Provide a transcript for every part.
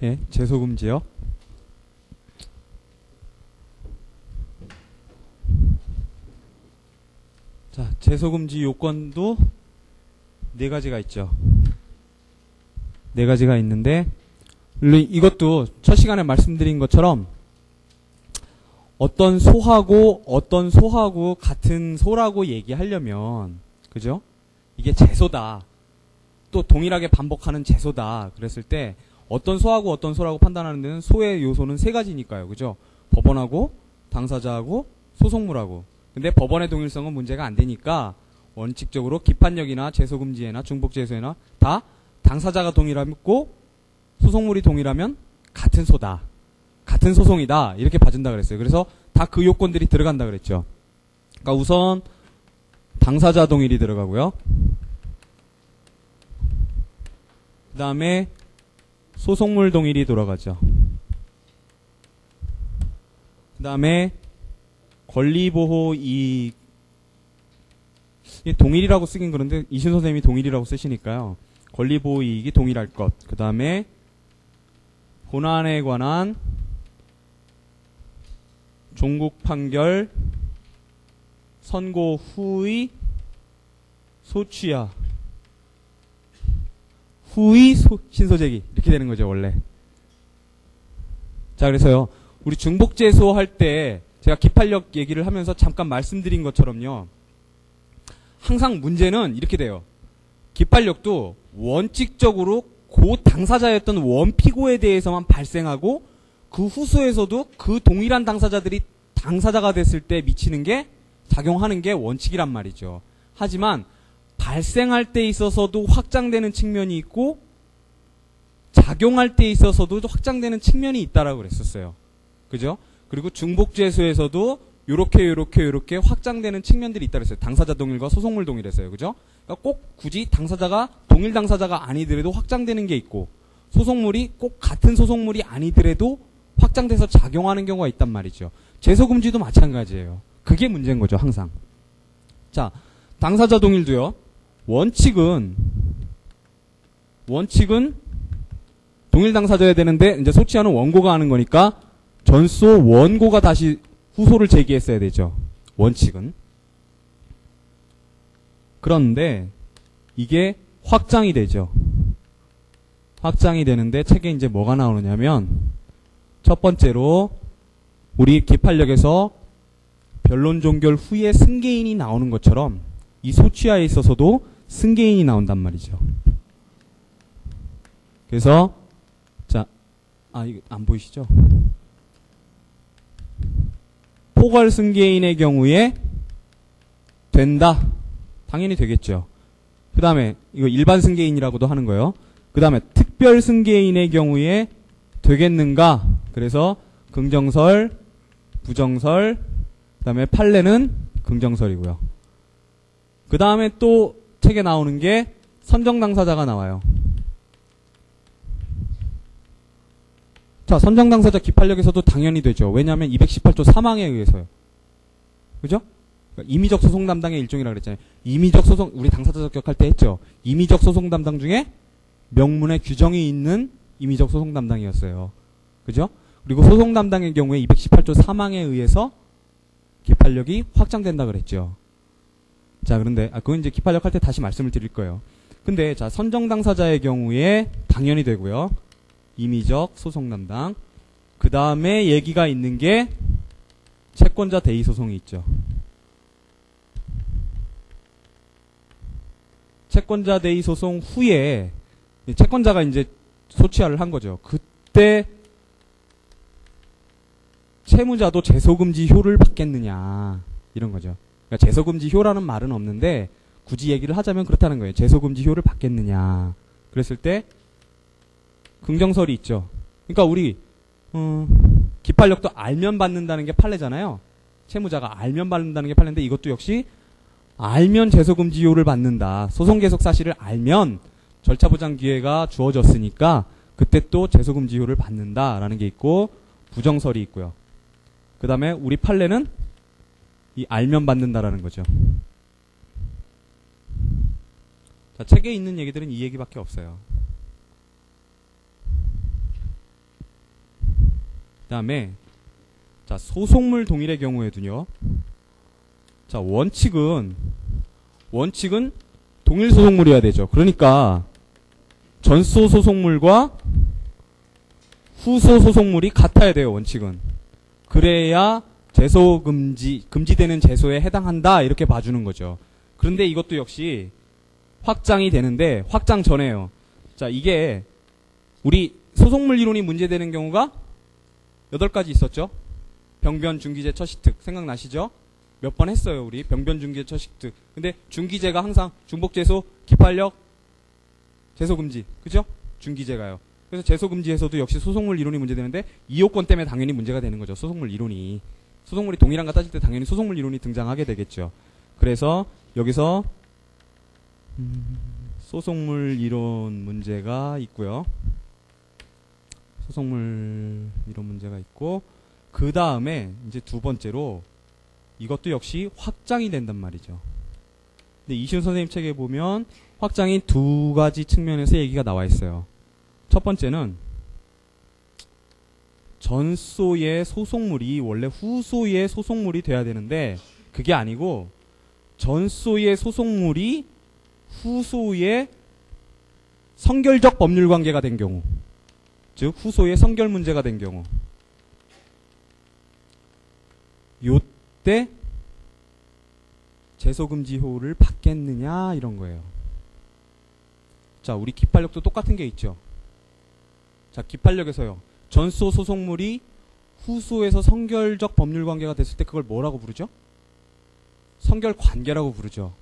예, 제소금지요. 자, 제소금지 요건도 네 가지가 있죠. 네 가지가 있는데, 물론 이것도 첫 시간에 말씀드린 것처럼 어떤 소하고 같은 소라고 얘기하려면, 그죠? 이게 제소다. 또 동일하게 반복하는 제소다. 그랬을 때 어떤 소하고 어떤 소라고 판단하는 데는 소의 요소는 세 가지니까요. 그죠? 법원하고 당사자하고 소속물하고. 근데 법원의 동일성은 문제가 안 되니까 원칙적으로 기판력이나 제소금지에나 중복제소에나 다 당사자가 동일하고 소속물이 동일하면 같은 소다. 같은 소송이다. 이렇게 봐준다 그랬어요. 그래서 다 그 요건들이 들어간다 그랬죠. 그러니까 우선 당사자 동일이 들어가고요. 그 다음에 소속물 동일이 들어가죠. 그 다음에 권리보호 이익, 동일이라고 쓰긴 그런데 이신 선생님이 동일이라고 쓰시니까요. 권리보호 이익이 동일할 것. 그 다음에 본안에 관한 종국 판결 선고 후의 소취하. 후의 신소제기. 이렇게 되는 거죠, 원래. 자, 그래서요. 우리 중복제소 할 때 제가 기판력 얘기를 하면서 잠깐 말씀드린 것처럼요. 항상 문제는 이렇게 돼요. 기판력도 원칙적으로 그 당사자였던 원피고에 대해서만 발생하고 그 후소에서도 그 동일한 당사자들이 당사자가 됐을 때 미치는 게 작용하는 게 원칙이란 말이죠. 하지만 발생할 때 있어서도 확장되는 측면이 있고 작용할 때 있어서도 확장되는 측면이 있다라고 그랬었어요. 그죠? 그리고 중복제소에서도 요렇게 확장되는 측면들이 있다고 했어요. 당사자 동일과 소속물 동일했어요. 그죠? 그러니까 꼭 굳이 당사자가 동일 당사자가 아니더라도 확장되는 게 있고 소속물이 꼭 같은 소속물이 아니더라도 확장돼서 작용하는 경우가 있단 말이죠. 제소금지도 마찬가지예요. 그게 문제인 거죠, 항상. 자, 당사자 동일도요. 원칙은 동일 당사자여야 되는데 이제 소취하는 원고가 하는 거니까 전소 원고가 다시 후소를 제기했어야 되죠. 원칙은. 그런데 이게 확장이 되죠. 확장이 되는데 책에 이제 뭐가 나오느냐면 첫 번째로 우리 기판력에서 변론 종결 후에 승계인이 나오는 것처럼 이 소취하에 있어서도 승계인이 나온단 말이죠. 그래서 자, 이거 안 보이시죠? 포괄 승계인의 경우에 된다. 당연히 되겠죠. 그 다음에 이거 일반 승계인이라고도 하는 거예요. 그 다음에 특별 승계인의 경우에 되겠는가? 그래서 긍정설, 부정설, 그 다음에 판례는 긍정설이고요. 그 다음에 또 책에 나오는 게 선정당사자가 나와요. 자, 선정당사자 기판력에서도 당연히 되죠. 왜냐하면 218조 3항에 의해서요. 그죠? 그러니까 임의적 소송 담당의 일종이라고 그랬잖아요. 임의적 소송, 우리 당사자 적격할 때 했죠. 임의적 소송 담당 중에 명문에 규정이 있는 임의적 소송 담당이었어요. 그죠? 그리고 소송 담당의 경우에 218조 3항에 의해서 기판력이 확장된다 그랬죠. 자, 그런데 그건 이제 기판력 할 때 다시 말씀을 드릴 거예요. 근데 자, 선정 당사자의 경우에 당연히 되고요. 임의적 소송 담당. 그 다음에 얘기가 있는 게 채권자 대의 소송이 있죠. 채권자 대의 소송 후에 채권자가 이제 소취하를 한 거죠. 그때 채무자도 제소금지효를 받겠느냐 이런 거죠. 그러니까 제소금지효라는 말은 없는데 굳이 얘기를 하자면 그렇다는 거예요. 제소금지효를 받겠느냐. 그랬을 때 긍정설이 있죠. 그러니까 우리 기판력도 알면 받는다는 게 판례잖아요. 채무자가 알면 받는다는 게 판례인데 이것도 역시 알면 제소금지효를 받는다. 소송 계속 사실을 알면 절차 보장 기회가 주어졌으니까 그때 또 제소금지효를 받는다라는 게 있고 부정설이 있고요. 그 다음에 우리 판례는 이 알면 받는다라는 거죠. 자, 책에 있는 얘기들은 이 얘기밖에 없어요. 다음에 자, 소속물 동일의 경우에도요. 자, 원칙은 동일 소속물이어야 되죠. 그러니까 전소 소속물과 후소 소속물이 같아야 돼요. 원칙은. 그래야 금지되는 제소에 해당한다 이렇게 봐주는 거죠. 그런데 이것도 역시 확장이 되는데 확장 전에요. 자, 이게 우리 소속물 이론이 문제되는 경우가 8가지 있었죠. 병변, 중기제, 처식특 생각나시죠? 몇 번 했어요. 우리 병변, 중기제, 처식특. 근데 중기제가 항상 중복제소, 기판력, 제소금지. 그죠? 중기제가요. 그래서 제소금지에서도 역시 소속물 이론이 문제되는데 이요건 때문에 당연히 문제가 되는 거죠. 소속물 이론이. 소속물이 동일한가 따질 때 당연히 소속물 이론이 등장하게 되겠죠. 그래서 여기서 소속물 이론 문제가 있고요. 소속물 이론 문제가 있고 그 다음에 이제 두 번째로 이것도 역시 확장이 된단 말이죠. 근데 이시훈 선생님 책에 보면 확장이 두 가지 측면에서 얘기가 나와 있어요. 첫 번째는 전소의 소속물이 원래 후소의 소속물이 돼야 되는데 그게 아니고 전소의 소속물이 후소의 성결적 법률 관계가 된 경우, 즉 후소의 성결 문제가 된 경우, 요때 제소금지효를 받겠느냐 이런 거예요. 자, 우리 기판력도 똑같은 게 있죠. 자, 기판력에서요. 전소 소속물이 후소에서 성결적 법률 관계가 됐을 때 그걸 뭐라고 부르죠? 성결 관계라고 부르죠.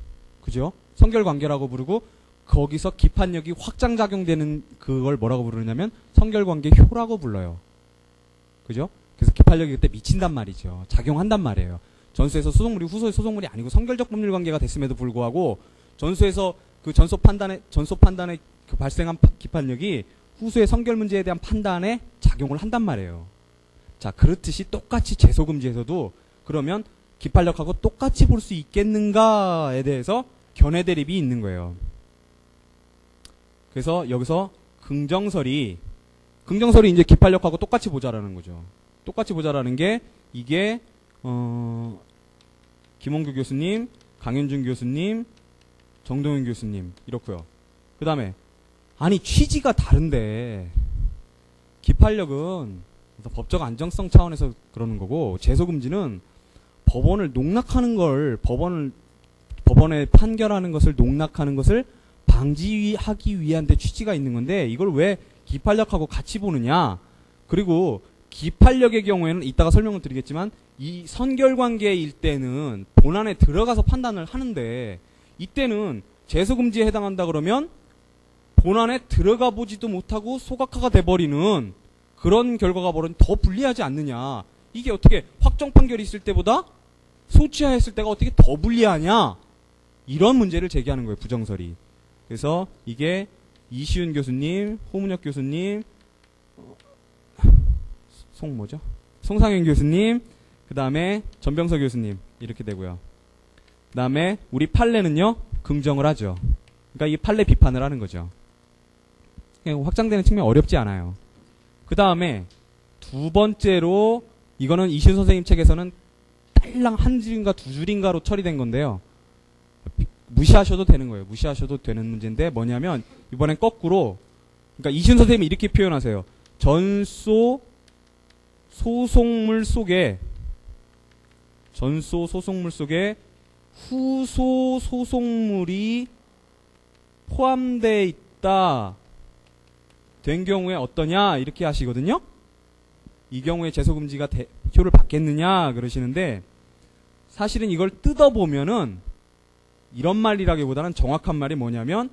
그죠? 성결 관계라고 부르고 거기서 기판력이 확장 작용되는 그걸 뭐라고 부르냐면 성결 관계 효라고 불러요. 그죠? 그래서 기판력이 그때 미친단 말이죠. 작용한단 말이에요. 전소에서 소속물이 후소의 소속물이 아니고 성결적 법률 관계가 됐음에도 불구하고 전소에서 그 전소 판단에 그 발생한 기판력이 후소의 성결 문제에 대한 판단에 작용을 한단 말이에요. 자, 그렇듯이 똑같이 제소금지에서도 그러면 기판력하고 똑같이 볼 수 있겠는가에 대해서 견해 대립이 있는 거예요. 그래서 여기서 긍정설이 이제 기판력하고 똑같이 보자라는 거죠. 똑같이 보자라는 게 이게 김원규 교수님, 강현준 교수님, 정동윤 교수님 이렇고요. 그 다음에 아니 취지가 다른데 기판력은 법적 안정성 차원에서 그러는 거고 제소금지는 법원을 농락하는 걸 법원에 판결하는 것을 농락하는 것을 방지하기 위한 데 취지가 있는 건데 이걸 왜 기판력하고 같이 보느냐. 그리고 기판력의 경우에는 이따가 설명을 드리겠지만 이 선결관계일 때는 본안에 들어가서 판단을 하는데 이때는 제소금지에 해당한다 그러면 본안에 들어가 보지도 못하고 소각화가 돼버리는 그런 결과가 벌어지면 더 불리하지 않느냐. 이게 어떻게 확정 판결이 있을 때보다 소취하였을 때가 어떻게 더 불리하냐. 이런 문제를 제기하는 거예요. 부정설이. 그래서 이게 이시훈 교수님, 호문혁 교수님, 송상현 교수님, 그 다음에 전병서 교수님 이렇게 되고요. 그 다음에 우리 판례는요 긍정을 하죠. 그러니까 이 판례 비판을 하는 거죠. 확장되는 측면 어렵지 않아요. 그 다음에 두 번째로 이거는 이시훈 선생님 책에서는 딸랑 한 줄인가 두 줄인가로 처리된 건데요. 무시하셔도 되는 거예요. 무시하셔도 되는 문제인데 뭐냐면 이번엔 거꾸로 그러니까 이시훈 선생님이 이렇게 표현하세요. 전소 소속물 속에 후소 소속물이 포함되어 있다 된 경우에 어떠냐 이렇게 하시거든요. 이 경우에 제소금지가 효를 받겠느냐 그러시는데 사실은 이걸 뜯어보면은 이런 말이라기보다는 정확한 말이 뭐냐면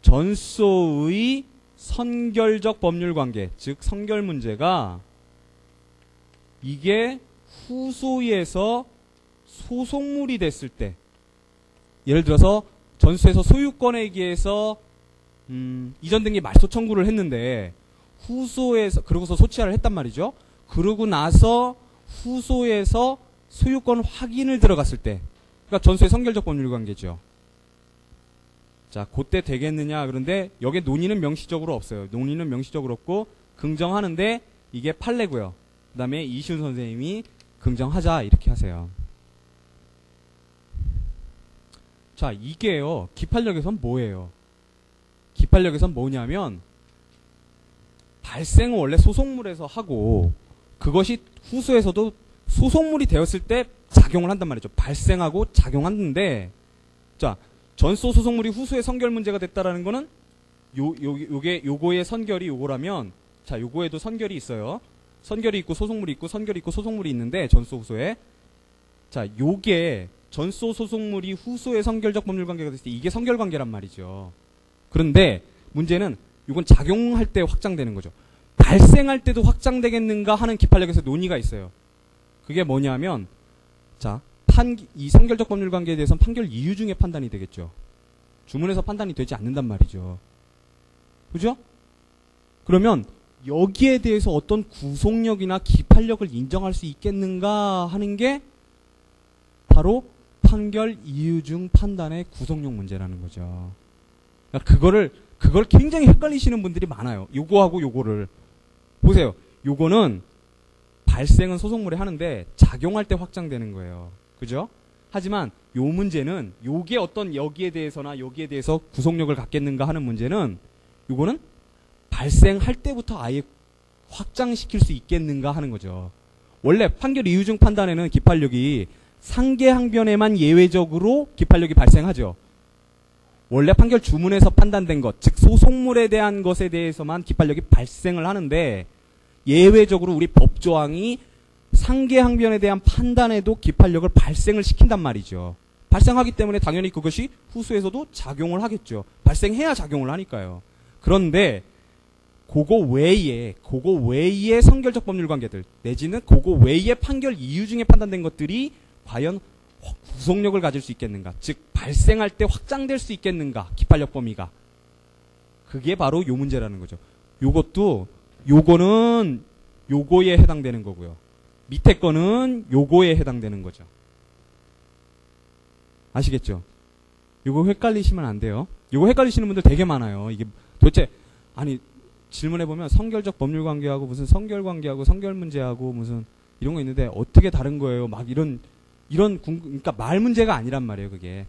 전소의 선결적 법률관계 즉 선결 문제가 이게 후소에서 소속물이 됐을 때 예를 들어서 전소에서 소유권에 의해서 이전 등기 말소 청구를 했는데 후소에서 그러고서 소취하를 했단 말이죠. 그러고 나서 후소에서 소유권 확인을 들어갔을 때 그러니까 전소의 선결적 법률관계죠. 자, 그때 되겠느냐 그런데 여기에 논의는 명시적으로 없어요. 논의는 명시적으로 없고 긍정하는데 이게 판례고요. 그 다음에 이시훈 선생님이 긍정하자 이렇게 하세요. 자, 이게요. 기판력에선 뭐예요? 기판력에선 뭐냐면 발생은 원래 소속물에서 하고 그것이 후수에서도 소속물이 되었을 때 작용을 한단 말이죠. 발생하고 작용하는데, 자, 전소 소속물이 후수의 선결 문제가 됐다라는 거는 요거의 선결이 요거라면, 자, 요거에도 선결이 있어요. 선결이 있고 소속물이 있고 선결이 있고 소속물이 있는데 전소 후수에, 자, 요게 전소 소속물이 후수의 선결적 법률 관계가 됐을 때 이게 선결 관계란 말이죠. 그런데 문제는 이건 작용할 때 확장되는 거죠. 발생할 때도 확장되겠는가 하는 기판력에서 논의가 있어요. 그게 뭐냐면, 자, 이 선결적 법률 관계에 대해서는 판결 이유 중에 판단이 되겠죠. 주문에서 판단이 되지 않는단 말이죠. 그죠? 그러면 여기에 대해서 어떤 구속력이나 기판력을 인정할 수 있겠는가 하는 게 바로 판결 이유 중 판단의 구속력 문제라는 거죠. 그러니까 그걸 굉장히 헷갈리시는 분들이 많아요. 요거하고 요거를. 보세요. 요거는 발생은 소속물에 하는데 작용할 때 확장되는 거예요. 그죠? 하지만 요 문제는 요게 어떤 여기에 대해서나 여기에 대해서 구속력을 갖겠는가 하는 문제는 요거는 발생할 때부터 아예 확장시킬 수 있겠는가 하는 거죠. 원래 판결 이유 중 판단에는 기판력이 상계항변에만 예외적으로 기판력이 발생하죠. 원래 판결 주문에서 판단된 것, 즉 소속물에 대한 것에 대해서만 기판력이 발생을 하는데 예외적으로 우리 법조항이 상계항변에 대한 판단에도 기판력을 발생을 시킨단 말이죠. 발생하기 때문에 당연히 그것이 후수에서도 작용을 하겠죠. 발생해야 작용을 하니까요. 그런데 그거 외에 선결적 법률 관계들 내지는 그거 외에 판결 이유 중에 판단된 것들이 과연 구속력을 가질 수 있겠는가, 즉 발생할 때 확장될 수 있겠는가, 기판력 범위가. 그게 바로 요 문제라는 거죠. 요거는 요거에 해당되는 거고요. 밑에 거는 요거에 해당되는 거죠. 아시겠죠? 요거 헷갈리시면 안 돼요. 요거 헷갈리시는 분들 되게 많아요. 이게 도대체, 아니, 질문해보면 선결적 법률 관계하고 무슨 선결 관계하고 선결 문제하고 무슨 이런 거 있는데 어떻게 다른 거예요? 막 그러니까 말 문제가 아니란 말이에요, 그게.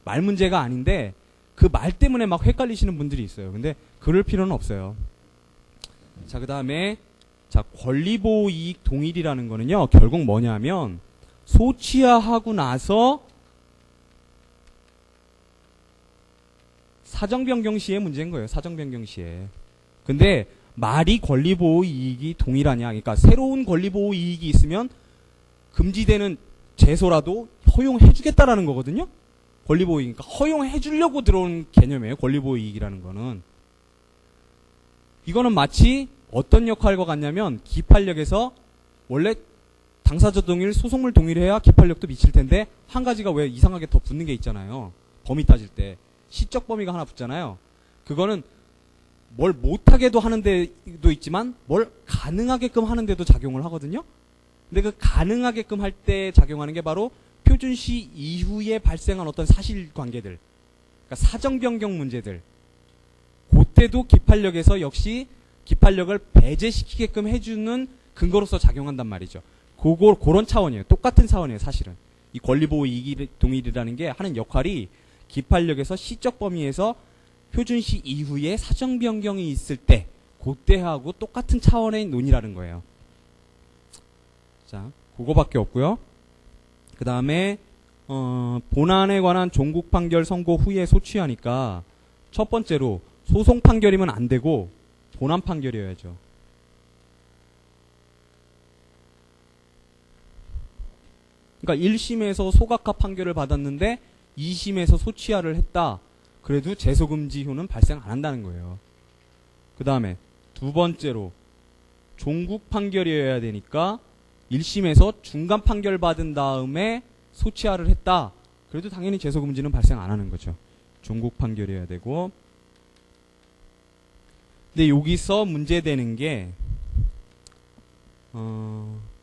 말 문제가 아닌데 그 말 때문에 막 헷갈리시는 분들이 있어요. 근데 그럴 필요는 없어요. 자, 그 다음에, 자, 권리보호 이익 동일이라는 거는요, 결국 뭐냐면, 소취하하고 나서 사정변경 시에 문제인 거예요, 사정변경 시에. 근데 말이 권리보호 이익이 동일하냐, 그러니까 새로운 권리보호 이익이 있으면 금지되는 제소라도 허용해주겠다라는 거거든요? 권리보호 이익. 그러니까 허용해주려고 들어온 개념이에요, 권리보호 이익이라는 거는. 이거는 마치 어떤 역할과 같냐면 기판력에서 원래 당사자 동일, 소속물 동일해야 기판력도 미칠 텐데 한 가지가 왜 이상하게 더 붙는 게 있잖아요. 범위 따질 때. 시적 범위가 하나 붙잖아요. 그거는 뭘 못하게도 하는 데도 있지만 뭘 가능하게끔 하는 데도 작용을 하거든요. 근데 그 가능하게끔 할 때 작용하는 게 바로 표준시 이후에 발생한 어떤 사실관계들, 그러니까 사정변경 문제들. 그때도 기판력에서 역시 기판력을 배제시키게끔 해주는 근거로서 작용한단 말이죠. 그런 차원이에요. 똑같은 차원이에요, 사실은. 이 권리보호 이익 동일이라는 게 하는 역할이 기판력에서 시적 범위에서 표준시 이후에 사정 변경이 있을 때 그때하고 똑같은 차원의 논의라는 거예요. 자, 그거밖에 없고요. 그 다음에 본안에 관한 종국 판결 선고 후에 소취하니까 첫 번째로 소송 판결이면 안 되고 본안 판결이어야죠. 그러니까 1심에서 소각화 판결을 받았는데 2심에서 소취하를 했다. 그래도 제소금지효는 발생 안 한다는 거예요. 그 다음에 두 번째로 종국 판결이어야 되니까 1심에서 중간 판결 받은 다음에 소취하를 했다. 그래도 당연히 제소금지는 발생 안 하는 거죠. 종국 판결이어야 되고. 근데 여기서 문제되는 게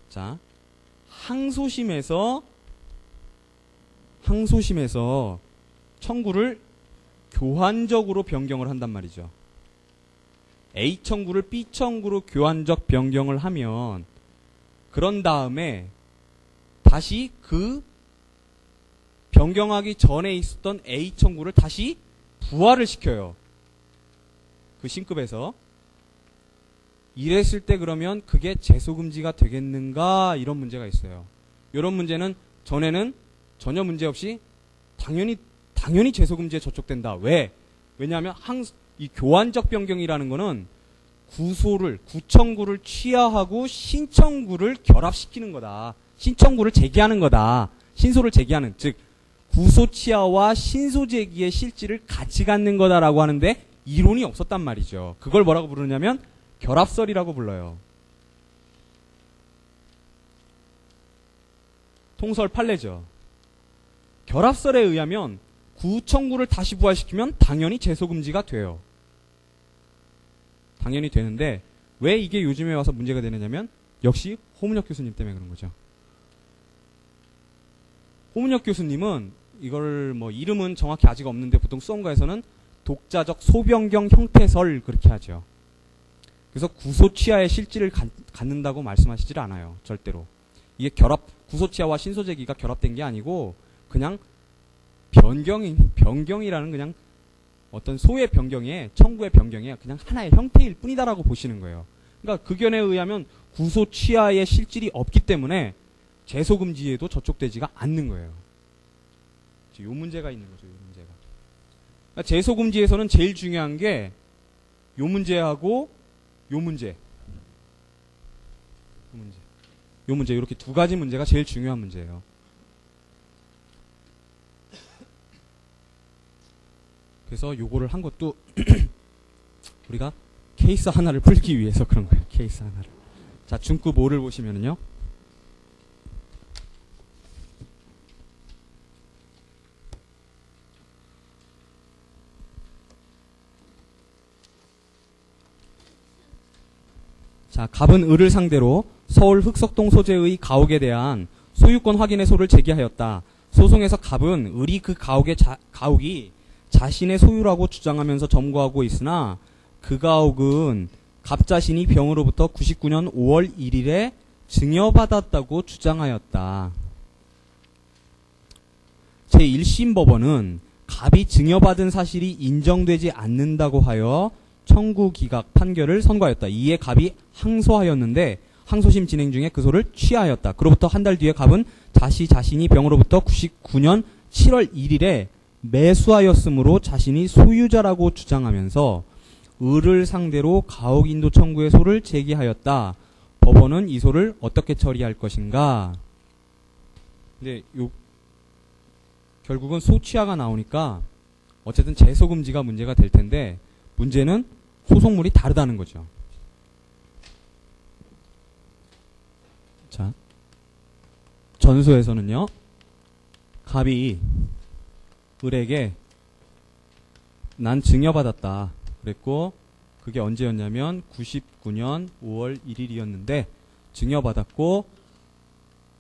자, 항소심에서 청구를 교환적으로 변경을 한단 말이죠. A 청구를 B 청구로 교환적 변경을 하면 그런 다음에 다시 그 변경하기 전에 있었던 A 청구를 다시 부활을 시켜요. 그 신급에서. 이랬을 때 그러면 그게 제소금지가 되겠는가? 이런 문제가 있어요. 이런 문제는 전에는 전혀 문제 없이 당연히 제소금지에 저촉된다. 왜? 왜냐하면 이 교환적 변경이라는 거는 구청구를 취하하고 신청구를 결합시키는 거다. 신청구를 제기하는 거다. 신소를 제기하는, 즉 구소 취하와 신소 제기의 실질을 같이 갖는 거다라고 하는데 이론이 없었단 말이죠. 그걸 뭐라고 부르냐면 결합설이라고 불러요. 통설 판례죠. 결합설에 의하면 구청구를 다시 부활시키면 당연히 제소금지가 돼요. 당연히 되는데 왜 이게 요즘에 와서 문제가 되느냐면 역시 호문혁 교수님 때문에 그런 거죠. 호문혁 교수님은 이걸 뭐 이름은 정확히 아직 없는데 보통 수험가에서는 독자적 소변경 형태설 그렇게 하죠. 그래서 구소취하의 실질을 갖는다고 말씀하시질 않아요. 절대로. 이게 구소취하와 신소제기가 결합된 게 아니고 그냥 변경이라는 그냥 어떤 소의 변경에 청구의 변경에 그냥 하나의 형태일 뿐이다라고 보시는 거예요. 그러니까 극연에 의하면 구소취하의 실질이 없기 때문에 제소금지에도 저촉되지가 않는 거예요. 요 문제가 있는 거죠. 요 문제가. 그러니까 제소금지에서는 제일 중요한 게 요 문제하고 요 문제. 요 문제. 이렇게 두 가지 문제가 제일 중요한 문제예요. 그래서 요거를 한 것도 우리가 케이스 하나를 풀기 위해서 그런 거예요. 케이스 하나를. 자, 중급 5를 보시면은요. 자, 갑은 을을 상대로 서울 흑석동 소재의 가옥에 대한 소유권 확인의 소를 제기하였다. 소송에서 갑은 을이 그 가옥이 자신의 소유라고 주장하면서 점거하고 있으나 그 가옥은 갑 자신이 병으로부터 99년 5월 1일에 증여받았다고 주장하였다. 제1심 법원은 갑이 증여받은 사실이 인정되지 않는다고 하여 청구 기각 판결을 선고하였다. 이에 갑이 항소하였는데 항소심 진행 중에 그 소를 취하였다. 그로부터 한 달 뒤에 갑은 자신이 병으로부터 99년 7월 1일에 매수하였으므로 자신이 소유자라고 주장하면서 을을 상대로 가옥 인도 청구의 소를 제기하였다. 법원은 이 소를 어떻게 처리할 것인가? 근데 결국은 소취하가 나오니까 어쨌든 제소금지가 문제가 될 텐데 문제는 소송물이 다르다는 거죠. 자, 전소에서는요, 갑이 을에게 난 증여받았다 그랬고 그게 언제였냐면 99년 5월 1일이었는데 증여받았고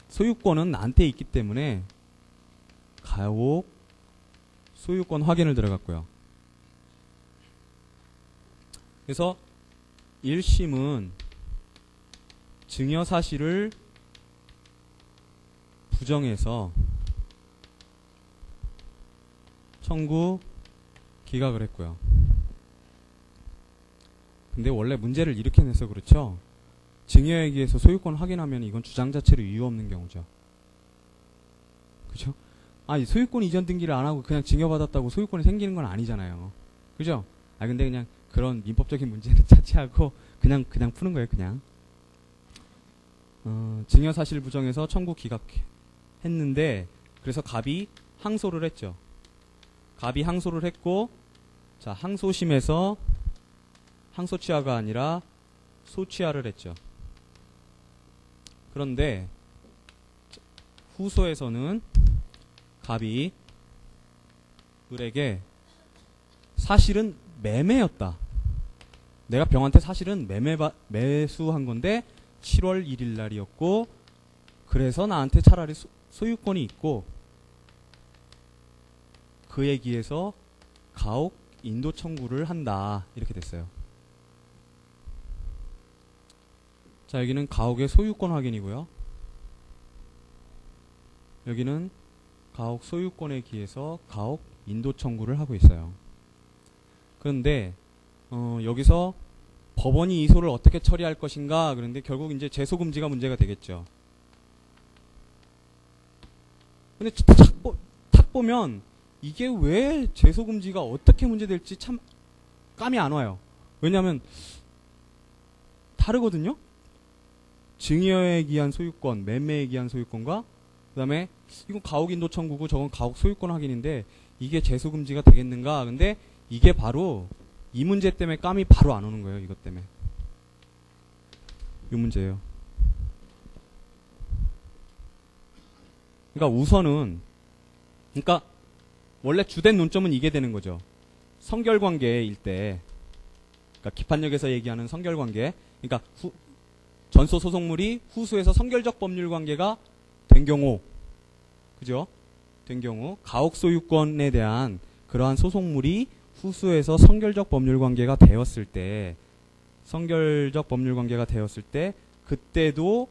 소유권은 나한테 있기 때문에 가옥 소유권 확인을 들어갔고요. 그래서 1심은 증여 사실을 부정해서 청구 기각을 했고요. 근데 원래 문제를 이렇게 내서 그렇죠. 증여액에서 소유권 확인하면 이건 주장 자체로 이유 없는 경우죠. 그죠? 이 소유권 이전 등기를 안 하고 그냥 증여받았다고 소유권이 생기는 건 아니잖아요. 그죠? 근데 그냥 그런 민법적인 문제는 차치하고 그냥 푸는 거예요, 그냥. 증여 사실 부정해서 청구 기각했는데 그래서 갑이 항소를 했죠. 갑이 항소를 했고, 자, 항소심에서 항소취하가 아니라 소취하를 했죠. 그런데 후소에서는 갑이 을에게 사실은 매매였다. 내가 병한테 사실은 매수한 건데 7월 1일 날이었고 그래서 나한테 차라리 소유권이 있고 그에 기해서 가옥 인도 청구를 한다. 이렇게 됐어요. 자, 여기는 가옥의 소유권 확인이고요. 여기는 가옥 소유권에 기해서 가옥 인도 청구를 하고 있어요. 그런데 여기서 법원이 이 소를 어떻게 처리할 것인가. 그런데 결국 이제 제소 금지가 문제가 되겠죠. 근데 탁 보면 이게 왜 제소 금지가 어떻게 문제될지 참 감이 안 와요. 왜냐하면 다르거든요. 증여에 기한 소유권, 매매에 기한 소유권과 그 다음에 이건 가옥 인도 청구고 저건 가옥 소유권 확인인데 이게 제소 금지가 되겠는가. 근데 이게 바로 이 문제 때문에 감이 바로 안 오는 거예요. 이것 때문에. 이 문제예요. 그러니까 우선은 그러니까 원래 주된 논점은 이게 되는 거죠. 성결관계일 때 그러니까 기판력에서 얘기하는 성결관계 그러니까 전소 소송물이 후수에서 성결적 법률관계가 된 경우 그죠? 된 경우 가옥 소유권에 대한 그러한 소송물이 후수에서 성결적 법률관계가 되었을 때 그때도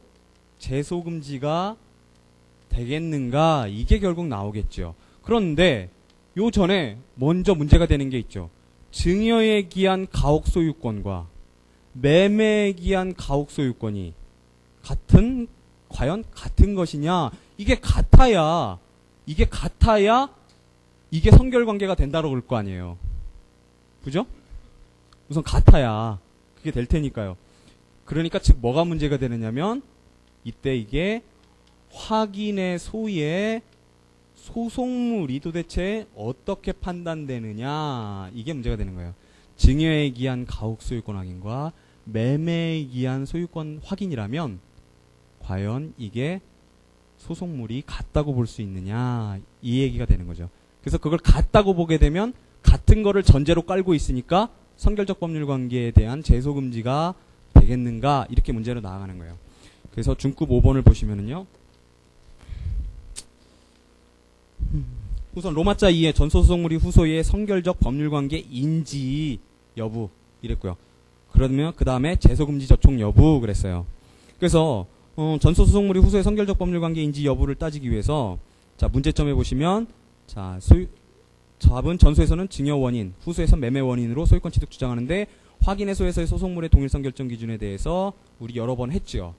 제소금지가 되겠는가 이게 결국 나오겠죠. 그런데 요 전에 먼저 문제가 되는 게 있죠. 증여에 기한 가옥 소유권과 매매에 기한 가옥 소유권이 과연 같은 것이냐? 이게 같아야 이게 성결관계가 된다고 그럴 거 아니에요. 그죠? 우선 같아야 그게 될 테니까요. 그러니까 즉 뭐가 문제가 되느냐면 이때 이게 확인의 소의 소송물이 도대체 어떻게 판단되느냐 이게 문제가 되는 거예요. 증여에 기한 가옥 소유권 확인과 매매에 기한 소유권 확인이라면 과연 이게 소송물이 같다고 볼 수 있느냐 이 얘기가 되는 거죠. 그래서 그걸 같다고 보게 되면 같은 거를 전제로 깔고 있으니까 성결적 법률관계에 대한 제소금지가 되겠는가 이렇게 문제로 나아가는 거예요. 그래서 중급 5번을 보시면은요. 우선 로마자 2의 전소소송물이 후소의 성결적 법률관계 인지 여부 이랬고요. 그러면 그 다음에 제소금지 저촉 여부 그랬어요. 그래서 전소소송물이 후소의 성결적 법률관계 인지 여부를 따지기 위해서 자 문제점에 보시면 자 답은 전소에서는 증여 원인, 후소에서 매매 원인으로 소유권 취득 주장하는데 확인의 소에서의 소송물의 동일성 결정 기준에 대해서 우리 여러 번 했죠.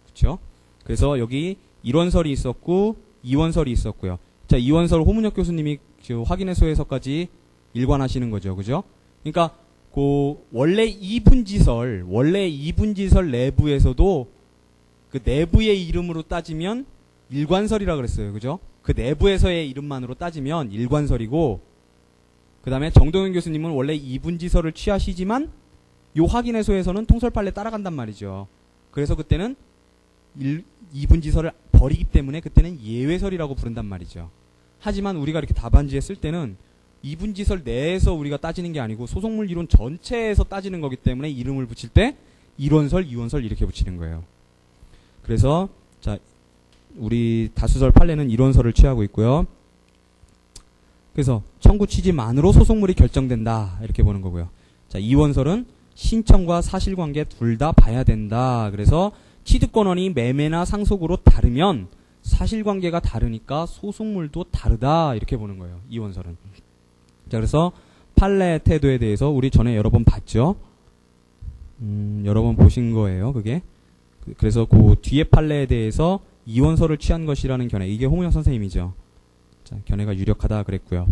그렇죠? 그래서 여기 1원설이 있었고 2원설이 있었고요. 자, 2원설 호문혁 교수님이 확인의 소에서까지 일관하시는 거죠. 그죠? 그러니까 원래 이분지설 내부에서도 그 내부의 이름으로 따지면 일관설이라 그랬어요. 그죠? 그 내부에서의 이름만으로 따지면 일관설이고 그 다음에 정동현 교수님은 원래 이분지설을 취하시지만 요 확인의 소에서는 통설 판례 따라간단 말이죠. 그래서 그때는 이분지설을 버리기 때문에 그때는 예외설이라고 부른단 말이죠. 하지만 우리가 이렇게 답안지에 쓸 때는 이분지설 내에서 우리가 따지는 게 아니고 소송물 이론 전체에서 따지는 거기 때문에 이름을 붙일 때 1원설, 2원설 이렇게 붙이는 거예요. 그래서 자 우리 다수설 판례는 1원설을 취하고 있고요. 그래서 청구 취지만으로 소송물이 결정된다 이렇게 보는 거고요. 자 2원설은 신청과 사실관계 둘 다 봐야 된다. 그래서 취득권원이 매매나 상속으로 다르면 사실관계가 다르니까 소송물도 다르다 이렇게 보는 거예요. 2원설은. 자 그래서 판례 태도에 대해서 우리 전에 여러 번 봤죠. 여러 번 보신 거예요. 그게. 그래서 그 뒤에 판례에 대해서 2원설을 취한 것이라는 견해. 이게 홍문혁 선생님이죠. 자, 견해가 유력하다 그랬고요.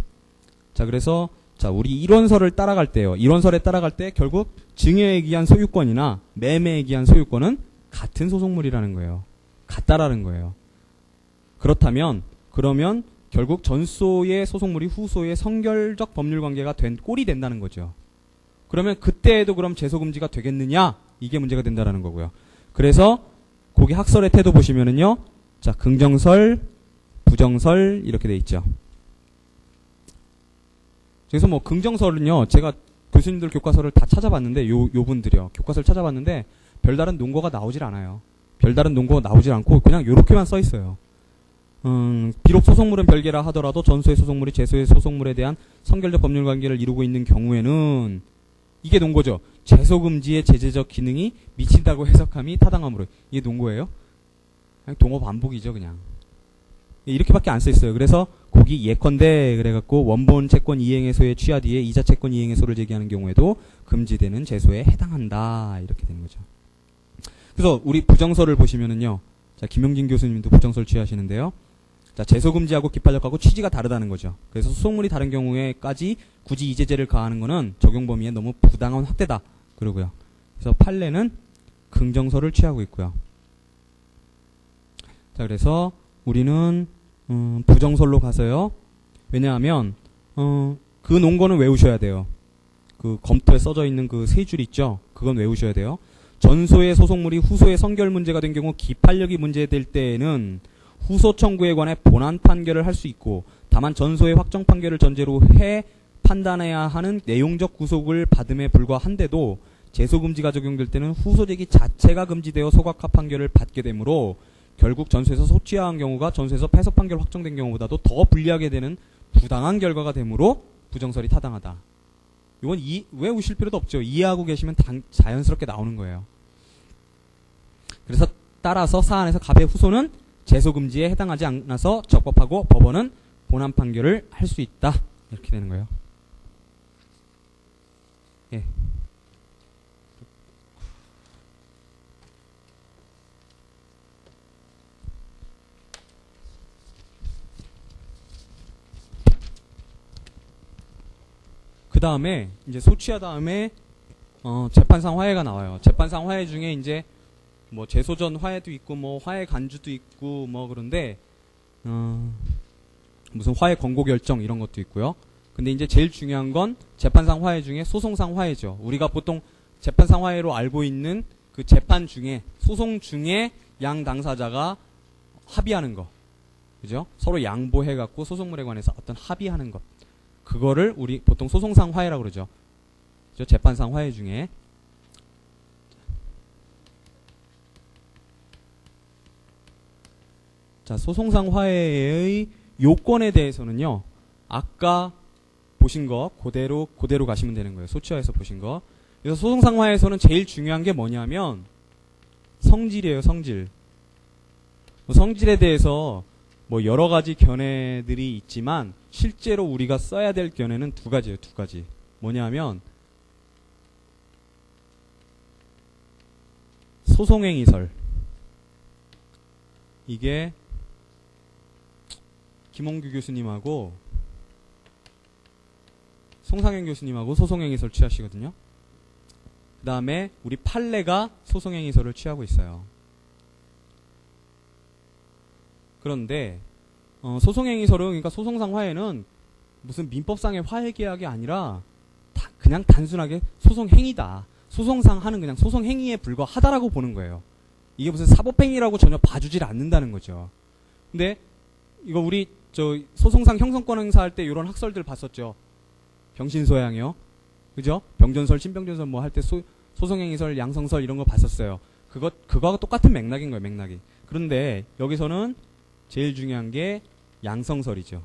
자 그래서 자 우리 1원설을 따라갈 때요. 1원설에 따라갈 때 결국 증여에 기한 소유권이나 매매에 기한 소유권은 같은 소송물이라는 거예요. 같다라는 거예요. 그렇다면 그러면 결국 전소의 소송물이 후소의 성결적 법률관계가 된 꼴이 된다는 거죠. 그러면 그때에도 그럼 제소금지가 되겠느냐? 이게 문제가 된다라는 거고요. 그래서 거기 학설의 태도 보시면은요. 자, 긍정설, 부정설 이렇게 돼 있죠. 그래서 뭐 긍정설은요. 제가 교수님들 교과서를 다 찾아봤는데 요 분들이요. 교과서를 찾아봤는데 별다른 논거가 나오질 않아요. 별다른 논거가 나오질 않고 그냥 요렇게만 써 있어요. 비록 소송물은 별개라 하더라도 전소의 소송물이 제소의 소송물에 대한 성결적 법률관계를 이루고 있는 경우에는 이게 논거죠. 제소금지의 제재적 기능이 미친다고 해석함이 타당함으로. 이게 논거예요. 그냥 동어 반복이죠, 그냥. 이렇게밖에 안 써있어요. 그래서 거기 예컨대 그래갖고 원본 채권 이행해소의 취하 뒤에 이자 채권 이행해소를 제기하는 경우에도 금지되는 제소에 해당한다. 이렇게 되는 거죠. 그래서 우리 부정서를 보시면은요. 자, 김용진 교수님도 부정서를 취하시는데요. 자, 제소금지하고 기판력하고 취지가 다르다는 거죠. 그래서 소송물이 다른 경우에까지 굳이 이제제를 가하는 거는 적용 범위에 너무 부당한 확대다. 그러고요. 그래서 판례는 긍정서를 취하고 있고요. 자, 그래서 우리는 부정설로 가서요. 왜냐하면 그 논거는 외우셔야 돼요. 그 검토에 써져 있는 그 세 줄 있죠. 그건 외우셔야 돼요. 전소의 소송물이 후소의 성결 문제가 된 경우 기판력이 문제될 때에는 후소 청구에 관해 본안 판결을 할 수 있고, 다만 전소의 확정 판결을 전제로 해 판단해야 하는 내용적 구속을 받음에 불과한데도 제소금지가 적용될 때는 후소 제기 자체가 금지되어 소각화 판결을 받게 되므로 결국 전소에서 소취하한 경우가 전소에서 패소 판결 확정된 경우보다도 더 불리하게 되는 부당한 결과가 되므로 부정설이 타당하다. 이건 외우실 필요도 없죠. 이해하고 계시면 자연스럽게 나오는 거예요. 그래서 따라서 사안에서 갑의 후소는 제소금지에 해당하지 않아서 적법하고 법원은 본안 판결을 할 수 있다. 이렇게 되는 거예요. 예. 그 다음에 이제 소취하 다음에 재판상 화해가 나와요. 재판상 화해 중에 이제 뭐 제소전 화해도 있고 뭐 화해 간주도 있고 뭐 그런데 무슨 화해 권고 결정 이런 것도 있고요. 근데 이제 제일 중요한 건 재판상 화해 중에 소송상 화해죠. 우리가 보통 재판상 화해로 알고 있는 그 재판 중에 소송 중에 양 당사자가 합의하는 거. 그죠? 서로 양보해 갖고 소송물에 관해서 어떤 합의하는 것. 그거를 우리 보통 소송상 화해라고 그러죠. 재판상 화해 중에. 자, 소송상 화해의 요건에 대해서는요. 아까 보신 거 그대로 가시면 되는 거예요. 소취하에서 보신 거. 그래서 소송상 화해에서는 제일 중요한 게 뭐냐면 성질이에요. 성질. 성질에 대해서 뭐 여러 가지 견해들이 있지만 실제로 우리가 써야 될 견해는 두 가지예요. 두 가지. 뭐냐면 소송행위설. 이게 김홍규 교수님하고 송상현 교수님하고 소송행위설 취하시거든요. 그 다음에 우리 판례가 소송행위설을 취하고 있어요. 그런데 소송행위설은 그러니까 소송상 화해는 무슨 민법상의 화해계약이 아니라 그냥 단순하게 소송행위다. 소송상 하는 그냥 소송행위에 불과하다라고 보는 거예요. 이게 무슨 사법행위라고 전혀 봐주질 않는다는 거죠. 근데 이거 우리 소송상 형성권 행사할 때 이런 학설들 봤었죠. 병신소양이요. 그죠? 병전설, 신병전설 뭐 할 때 소송행위설, 양성설 이런 거 봤었어요. 그거하고 똑같은 맥락인 거예요. 맥락이. 그런데 여기서는 제일 중요한 게 양성설이죠.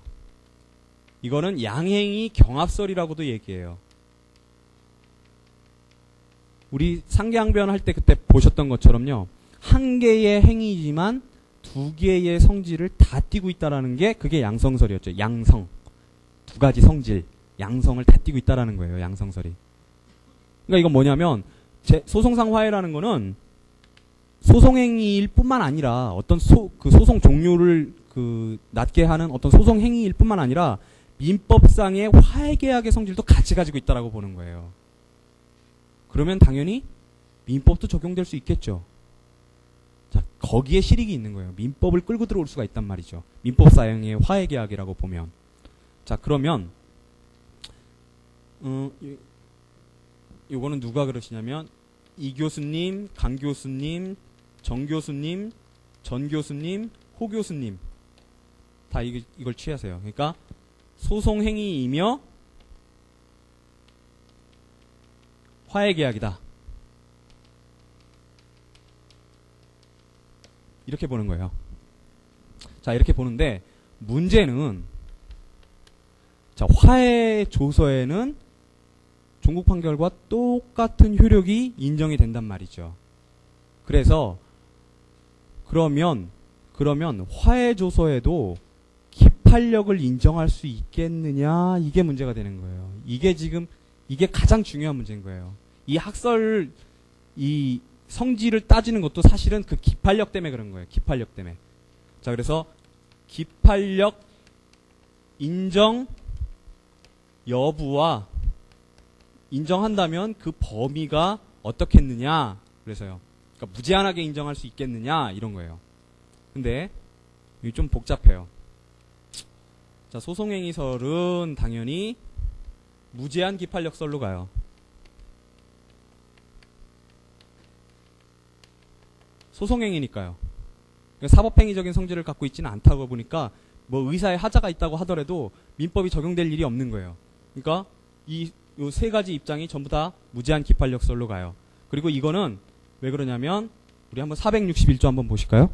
이거는 양행위 경합설이라고도 얘기해요. 우리 상계항변 할 때 그때 보셨던 것처럼요. 한 개의 행위지만 두 개의 성질을 다 띠고 있다라는 게 그게 양성설이었죠. 양성. 두 가지 성질. 양성을 다 띠고 있다라는 거예요. 양성설이. 그러니까 이건 뭐냐면 소송상 화해라는 거는 소송행위일 뿐만 아니라 어떤 그 소송 종류를 낮게 하는 어떤 소송행위일 뿐만 아니라 민법상의 화해계약의 성질도 같이 가지고 있다라고 보는 거예요. 그러면 당연히 민법도 적용될 수 있겠죠. 자, 거기에 실익이 있는 거예요. 민법을 끌고 들어올 수가 있단 말이죠. 민법사형의 화해계약이라고 보면. 자, 그러면 요거는 누가 그러시냐면 이 교수님, 강 교수님, 정 교수님, 전 교수님, 호 교수님 다 이걸 취하세요. 그러니까 소송행위이며 화해계약이다. 이렇게 보는 거예요. 자, 이렇게 보는데 문제는 자, 화해 조서에는 종국 판결과 똑같은 효력이 인정이 된단 말이죠. 그래서 그러면 화해조서에도 기판력을 인정할 수 있겠느냐, 이게 문제가 되는 거예요. 이게 가장 중요한 문제인 거예요. 이 학설, 이 성질을 따지는 것도 사실은 그 기판력 때문에 그런 거예요. 기판력 때문에. 자, 그래서 기판력 인정 여부와 인정한다면 그 범위가 어떻겠느냐, 그래서요. 그러니까 무제한하게 인정할 수 있겠느냐, 이런 거예요. 근데 이게 좀 복잡해요. 자, 소송행위설은 당연히 무제한 기판력설로 가요. 소송행위니까요. 사법행위적인 성질을 갖고 있지는 않다고 보니까 뭐 의사의 하자가 있다고 하더라도 민법이 적용될 일이 없는 거예요. 그러니까 이 세 가지 입장이 전부 다 무제한 기판력설로 가요. 그리고 이거는 왜 그러냐면 우리 한번 461조 한번 보실까요?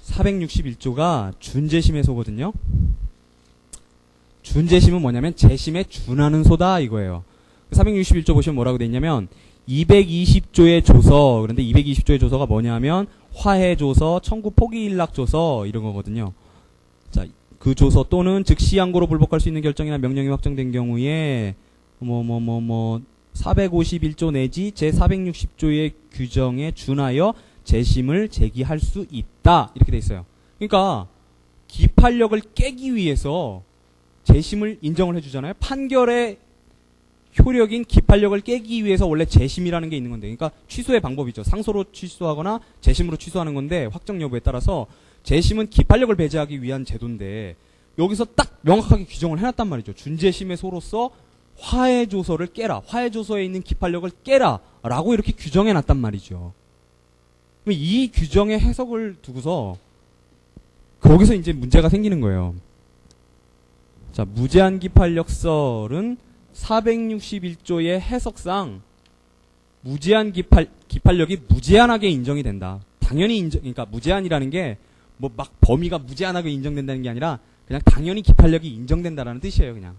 461조가 준재심의소거든요. 준재심은 뭐냐면 재심에 준하는 소다 이거예요. 461조 보시면 뭐라고 돼 있냐면 220조의 조서, 그런데 220조의 조서가 뭐냐면 화해조서, 청구 포기일락조서 이런 거거든요. 자, 그 조서 또는 즉시 양고로 불복할 수 있는 결정이나 명령이 확정된 경우에 451조 내지 제460조의 규정에 준하여 재심을 제기할 수 있다 이렇게 돼 있어요. 그러니까 기판력을 깨기 위해서 재심을 인정을 해주잖아요. 판결의 효력인 기판력을 깨기 위해서 원래 재심이라는 게 있는 건데, 그러니까 취소의 방법이죠. 상소로 취소하거나 재심으로 취소하는 건데 확정 여부에 따라서 재심은 기판력을 배제하기 위한 제도인데 여기서 딱 명확하게 규정을 해놨단 말이죠. 준재심의 소로서 화해조서를 깨라, 화해조서에 있는 기판력을 깨라 라고 이렇게 규정해놨단 말이죠. 이 규정의 해석을 두고서 거기서 이제 문제가 생기는 거예요. 자, 무제한 기판력설은 461조의 해석상 무제한 기판력이 무제한하게 인정이 된다. 당연히 그러니까 무제한이라는 게 뭐 막 범위가 무제한하게 인정된다는 게 아니라 그냥 당연히 기판력이 인정된다라는 뜻이에요. 그냥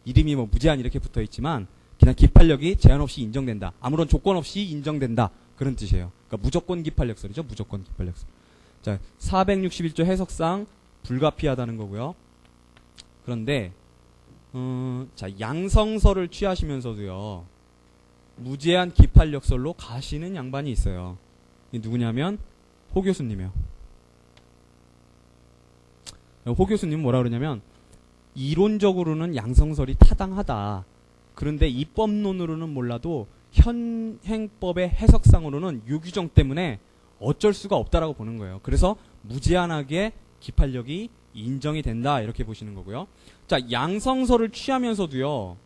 이름이 뭐 무제한 이렇게 붙어 있지만 그냥 기판력이 제한 없이 인정된다. 아무런 조건 없이 인정된다. 그런 뜻이에요. 그러니까 무조건 기판력설이죠. 무조건 기판력설. 자, 461조 해석상 불가피하다는 거고요. 그런데 자, 양성설을 취하시면서도요. 무제한 기판력설로 가시는 양반이 있어요. 이 누구냐면 호 교수님이요. 호 교수님은 뭐라 그러냐면 이론적으로는 양성설이 타당하다. 그런데 입법론으로는 몰라도 현행법의 해석상으로는 요 규정 때문에 어쩔 수가 없다라고 보는 거예요. 그래서 무제한하게 기판력이 인정이 된다 이렇게 보시는 거고요. 자, 양성설을 취하면서도요.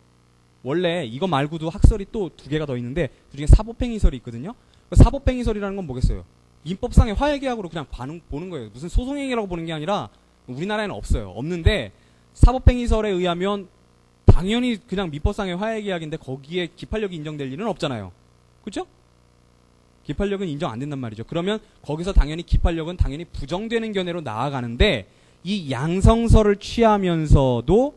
원래 이거 말고도 학설이 또 두 개가 더 있는데 그중에 사법행위설이 있거든요. 사법행위설이라는 건 뭐겠어요? 민법상의 화해계약으로 그냥 보는 거예요. 무슨 소송행위라고 보는 게 아니라 우리나라에는 없어요. 없는데 사법행위설에 의하면 당연히 그냥 민법상의 화해계약인데 거기에 기판력이 인정될 일은 없잖아요. 그렇죠? 기판력은 인정 안 된단 말이죠. 그러면 거기서 당연히 기판력은 당연히 부정되는 견해로 나아가는데 이 양성설을 취하면서도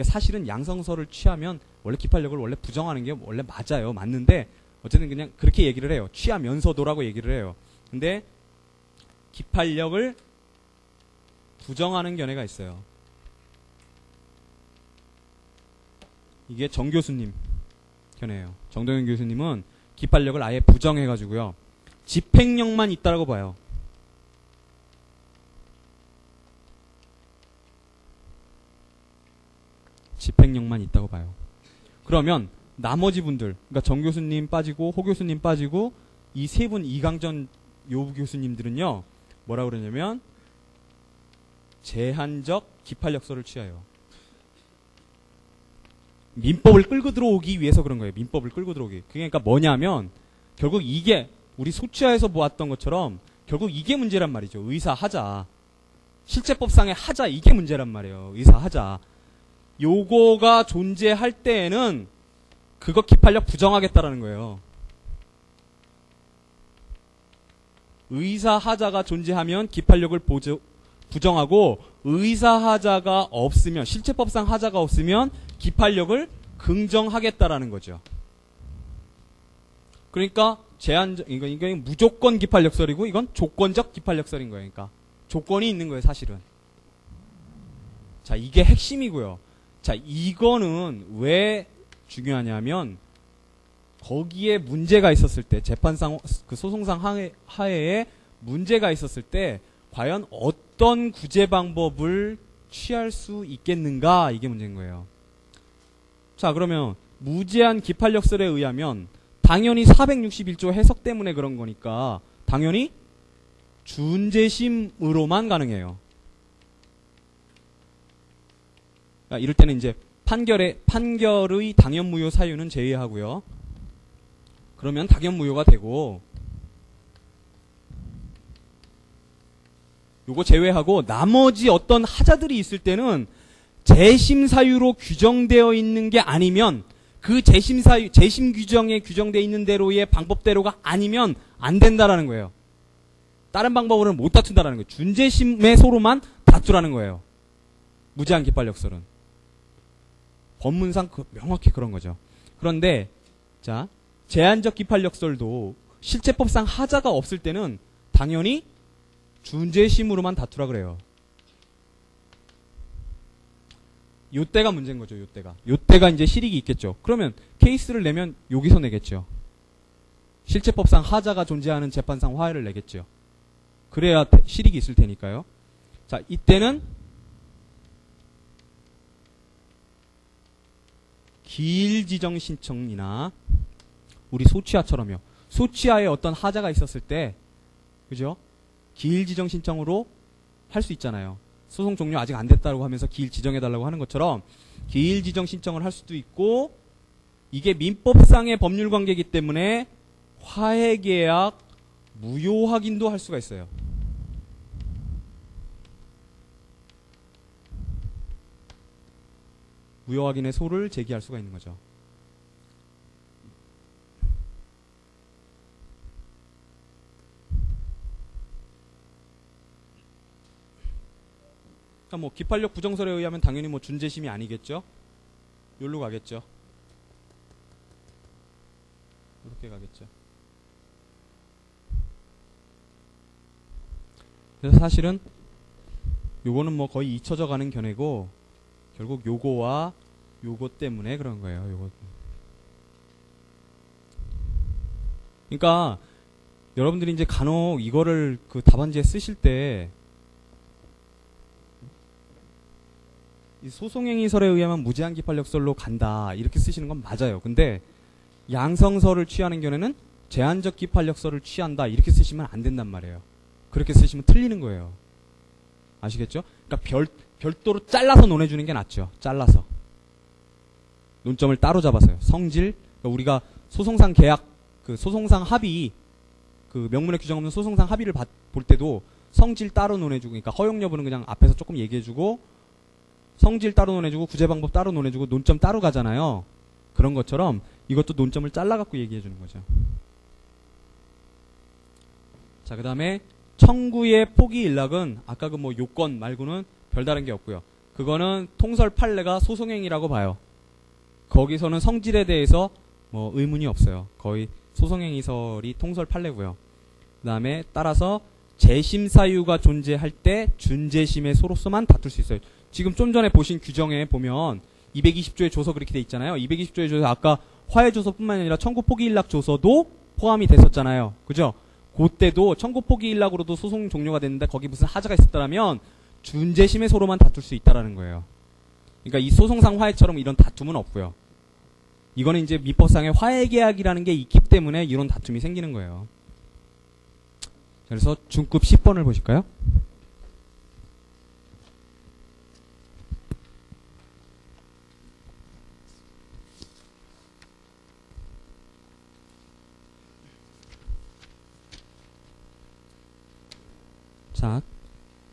사실은 양성설을 취하면 원래 기판력을 원래 부정하는 게 원래 맞아요. 맞는데 어쨌든 그냥 그렇게 얘기를 해요. 취하면서도라고 얘기를 해요. 근데 기판력을 부정하는 견해가 있어요. 이게 정 교수님 견해예요. 정동현 교수님은 기판력을 아예 부정해가지고요. 집행력만 있다라고 봐요. 집행력만 있다고 봐요. 그러면 나머지 분들, 그러니까 정 교수님 빠지고 호 교수님 빠지고 이 세 분 이강전 요 교수님들은요. 뭐라 그러냐면 제한적 기판력설을 취해요. 민법을 끌고 들어오기 위해서 그런 거예요. 민법을 끌고 들어오기. 그러니까 뭐냐면 결국 이게 우리 소치하에서 보았던 것처럼 결국 이게 문제란 말이죠. 의사하자. 실제법상의 하자 이게 문제란 말이에요. 의사하자. 요거가 존재할 때에는 그거 기판력 부정하겠다라는 거예요. 의사하자가 존재하면 기판력을 부정하고 의사하자가 없으면, 실체법상 하자가 없으면 기판력을 긍정하겠다라는 거죠. 그러니까 이건 무조건 기판력설이고 이건 조건적 기판력설인 거예요. 그러니까 조건이 있는 거예요, 사실은. 자, 이게 핵심이고요. 자, 이거는 왜 중요하냐면 거기에 문제가 있었을 때, 재판상 그 소송상 하에에 문제가 있었을 때 과연 어떤 구제 방법을 취할 수 있겠는가, 이게 문제인 거예요. 자, 그러면 무제한 기판력설에 의하면 당연히 461조 해석 때문에 그런 거니까 당연히 준재심으로만 가능해요. 그러니까 이럴 때는 이제 판결의 당연무효 사유는 제외하고요. 그러면 당연무효가 되고, 요거 제외하고 나머지 어떤 하자들이 있을 때는 재심 사유로 규정되어 있는 게 아니면, 그 재심 규정에 규정되어 있는 대로의 방법대로가 아니면 안 된다라는 거예요. 다른 방법으로는 못 다툰다라는 거예요. 준재심의 소로만 다투라는 거예요. 무제한 기판력설은. 법문상 명확히 그런 거죠. 그런데 자, 제한적 기판력설도 실체법상 하자가 없을 때는 당연히 준재심으로만 다투라 그래요. 요때가 문제인 거죠, 요때가. 요때가 이제 실익이 있겠죠. 그러면 케이스를 내면 여기서 내겠죠. 실체법상 하자가 존재하는 재판상 화해를 내겠죠. 그래야 실익이 있을 테니까요. 자, 이때는 기일지정 신청이나 우리 소취하처럼요. 소취하에 어떤 하자가 있었을 때, 그죠? 기일지정 신청으로 할 수 있잖아요. 소송 종료 아직 안 됐다고 하면서 기일 지정해달라고 하는 것처럼 기일 지정 신청을 할 수도 있고, 이게 민법상의 법률 관계이기 때문에 화해계약 무효 확인도 할 수가 있어요. 무효 확인의 소를 제기할 수가 있는 거죠. 뭐 기판력 부정설에 의하면 당연히 뭐 준재심이 아니겠죠. 여기로 가겠죠. 이렇게 가겠죠. 그래서 사실은 요거는 뭐 거의 잊혀져 가는 견해고, 결국 요거와 요거 때문에 그런 거예요. 요거. 그러니까 여러분들이 이제 간혹 이거를 그 답안지에 쓰실 때 이 소송행위설에 의하면 무제한 기판력설로 간다, 이렇게 쓰시는 건 맞아요. 근데 양성설을 취하는 견해는 제한적 기판력설을 취한다, 이렇게 쓰시면 안 된단 말이에요. 그렇게 쓰시면 틀리는 거예요. 아시겠죠? 그러니까 별도로 잘라서 논해주는 게 낫죠. 잘라서. 논점을 따로 잡아서요. 성질, 그러니까 우리가 소송상 계약, 그 소송상 합의, 그 명문에 규정 없는 소송상 합의를 볼 때도 성질 따로 논해주고, 그러니까 허용 여부는 그냥 앞에서 조금 얘기해주고, 성질 따로 논해주고, 구제 방법 따로 논해주고, 논점 따로 가잖아요. 그런 것처럼 이것도 논점을 잘라갖고 얘기해주는 거죠. 자, 그 다음에 청구의 포기 일락은 아까 그 뭐 요건 말고는 별다른 게 없고요. 그거는 통설 판례가 소송행위라고 봐요. 거기서는 성질에 대해서 뭐 의문이 없어요. 거의 소송행위설이 통설 판례고요. 그 다음에 따라서 재심 사유가 존재할 때 준재심의 소로서만 다툴 수 있어요. 지금 좀 전에 보신 규정에 보면 220조의 조서 그렇게 돼 있잖아요. 220조의 조서 아까 화해 조서뿐만 아니라 청구 포기 일락 조서도 포함이 됐었잖아요. 그죠? 그때도 청구 포기 일락으로도 소송 종료가 됐는데 거기 무슨 하자가 있었다면 준재심의 소로만 다툴 수 있다라는 거예요. 그러니까 이 소송상 화해처럼 이런 다툼은 없고요. 이거는 이제 민법상의 화해 계약이라는 게 있기 때문에 이런 다툼이 생기는 거예요. 그래서 중급 10번을 보실까요? 자,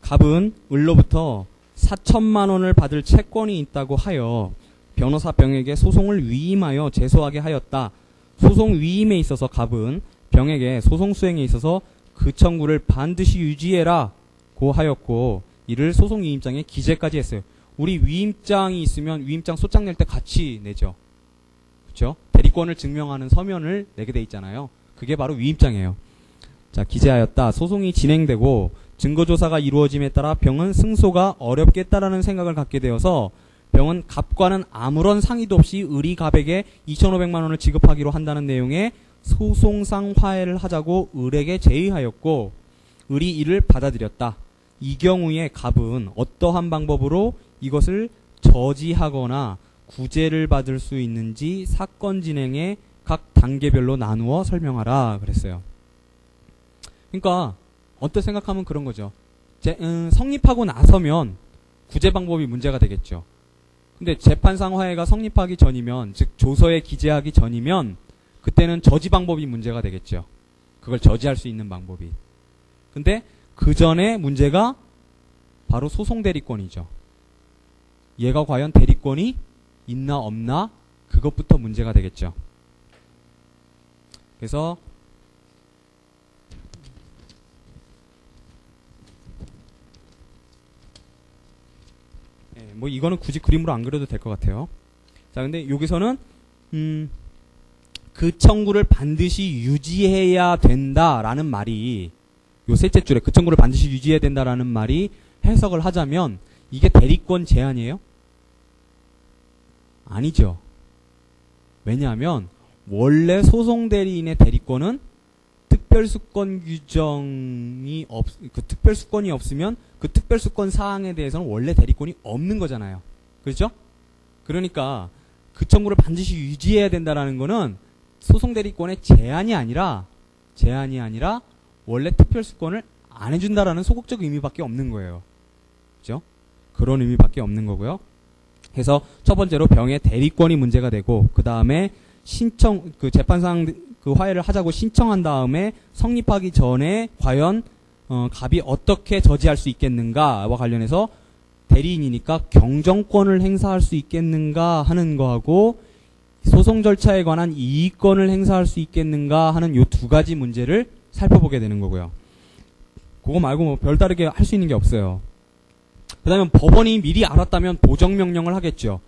갑은 을로부터 4천만 원을 받을 채권이 있다고 하여 변호사 병에게 소송을 위임하여 제소하게 하였다. 소송 위임에 있어서 갑은 병에게 소송 수행에 있어서 그 청구를 반드시 유지해라 고 하였고, 이를 소송 위임장에 기재까지 했어요. 우리 위임장이 있으면 위임장 소장 낼 때 같이 내죠. 그렇죠? 대리권을 증명하는 서면을 내게 돼 있잖아요. 그게 바로 위임장이에요. 자, 기재하였다. 소송이 진행되고 증거조사가 이루어짐에 따라 병은 승소가 어렵겠다라는 생각을 갖게 되어서 병은 갑과는 아무런 상의도 없이 을이 갑에게 2,500만 원을 지급하기로 한다는 내용의 소송상 화해를 하자고 을에게 제의하였고 을이 이를 받아들였다. 이 경우에 갑은 어떠한 방법으로 이것을 저지하거나 구제를 받을 수 있는지 사건 진행의 각 단계별로 나누어 설명하라 그랬어요. 그러니까 어떻게 생각하면 그런 거죠. 성립하고 나서면 구제 방법이 문제가 되겠죠. 근데 재판상 화해가 성립하기 전이면, 즉 조서에 기재하기 전이면 그때는 저지 방법이 문제가 되겠죠. 그걸 저지할 수 있는 방법이. 근데 그 전에 문제가 바로 소송 대리권이죠. 얘가 과연 대리권이 있나 없나 그것부터 문제가 되겠죠. 그래서 뭐 이거는 굳이 그림으로 안 그려도 될 것 같아요. 자, 근데 여기서는 그 청구를 반드시 유지해야 된다라는 말이 요 셋째 줄에 그 청구를 반드시 유지해야 된다라는 말이 해석을 하자면 이게 대리권 제한이에요? 아니죠. 왜냐하면 원래 소송 대리인의 대리권은 특별수권 규정이 그 특별수권이 없으면 그 특별수권 사항에 대해서는 원래 대리권이 없는 거잖아요. 그렇죠? 그러니까 그 청구를 반드시 유지해야 된다라는 거는 소송 대리권의 제한이 아니라 원래 특별수권을 안 해준다라는 소극적 의미밖에 없는 거예요. 그렇죠? 그런 의미밖에 없는 거고요. 그래서 첫 번째로 병의 대리권이 문제가 되고 그 다음에 신청 그 재판상 그 화해를 하자고 신청한 다음에 성립하기 전에 과연 갑이 어떻게 저지할 수 있겠는가와 관련해서 대리인이니까 경정권을 행사할 수 있겠는가 하는 거하고 소송 절차에 관한 이의권을 행사할 수 있겠는가 하는 요 두 가지 문제를 살펴보게 되는 거고요. 그거 말고 뭐 별다르게 할 수 있는 게 없어요. 그 다음에 법원이 미리 알았다면 보정명령을 하겠죠.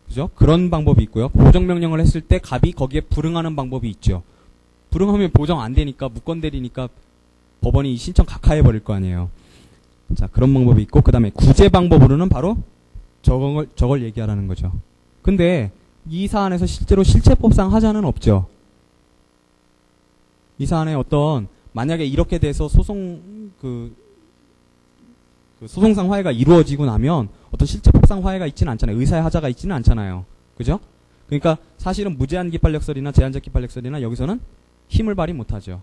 그죠? 그런 방법이 있고요. 보정명령을 했을 때 갑이 거기에 불응하는 방법이 있죠. 불응하면 보정 안 되니까 무건대리니까 법원이 신청 각하해버릴 거 아니에요. 자, 그런 방법이 있고 그 다음에 구제 방법으로는 바로 저걸 얘기하라는 거죠. 근데 이 사안에서 실제로 실체법상 하자는 없죠. 이 사안에 어떤 만약에 이렇게 돼서 소송상 화해가 이루어지고 나면 어떤 실체법상 화해가 있지는 않잖아요. 의사의 하자가 있지는 않잖아요. 그죠? 그러니까 사실은 무제한 기판력설이나 제한적 기판력설이나 여기서는 힘을 발휘 못하죠.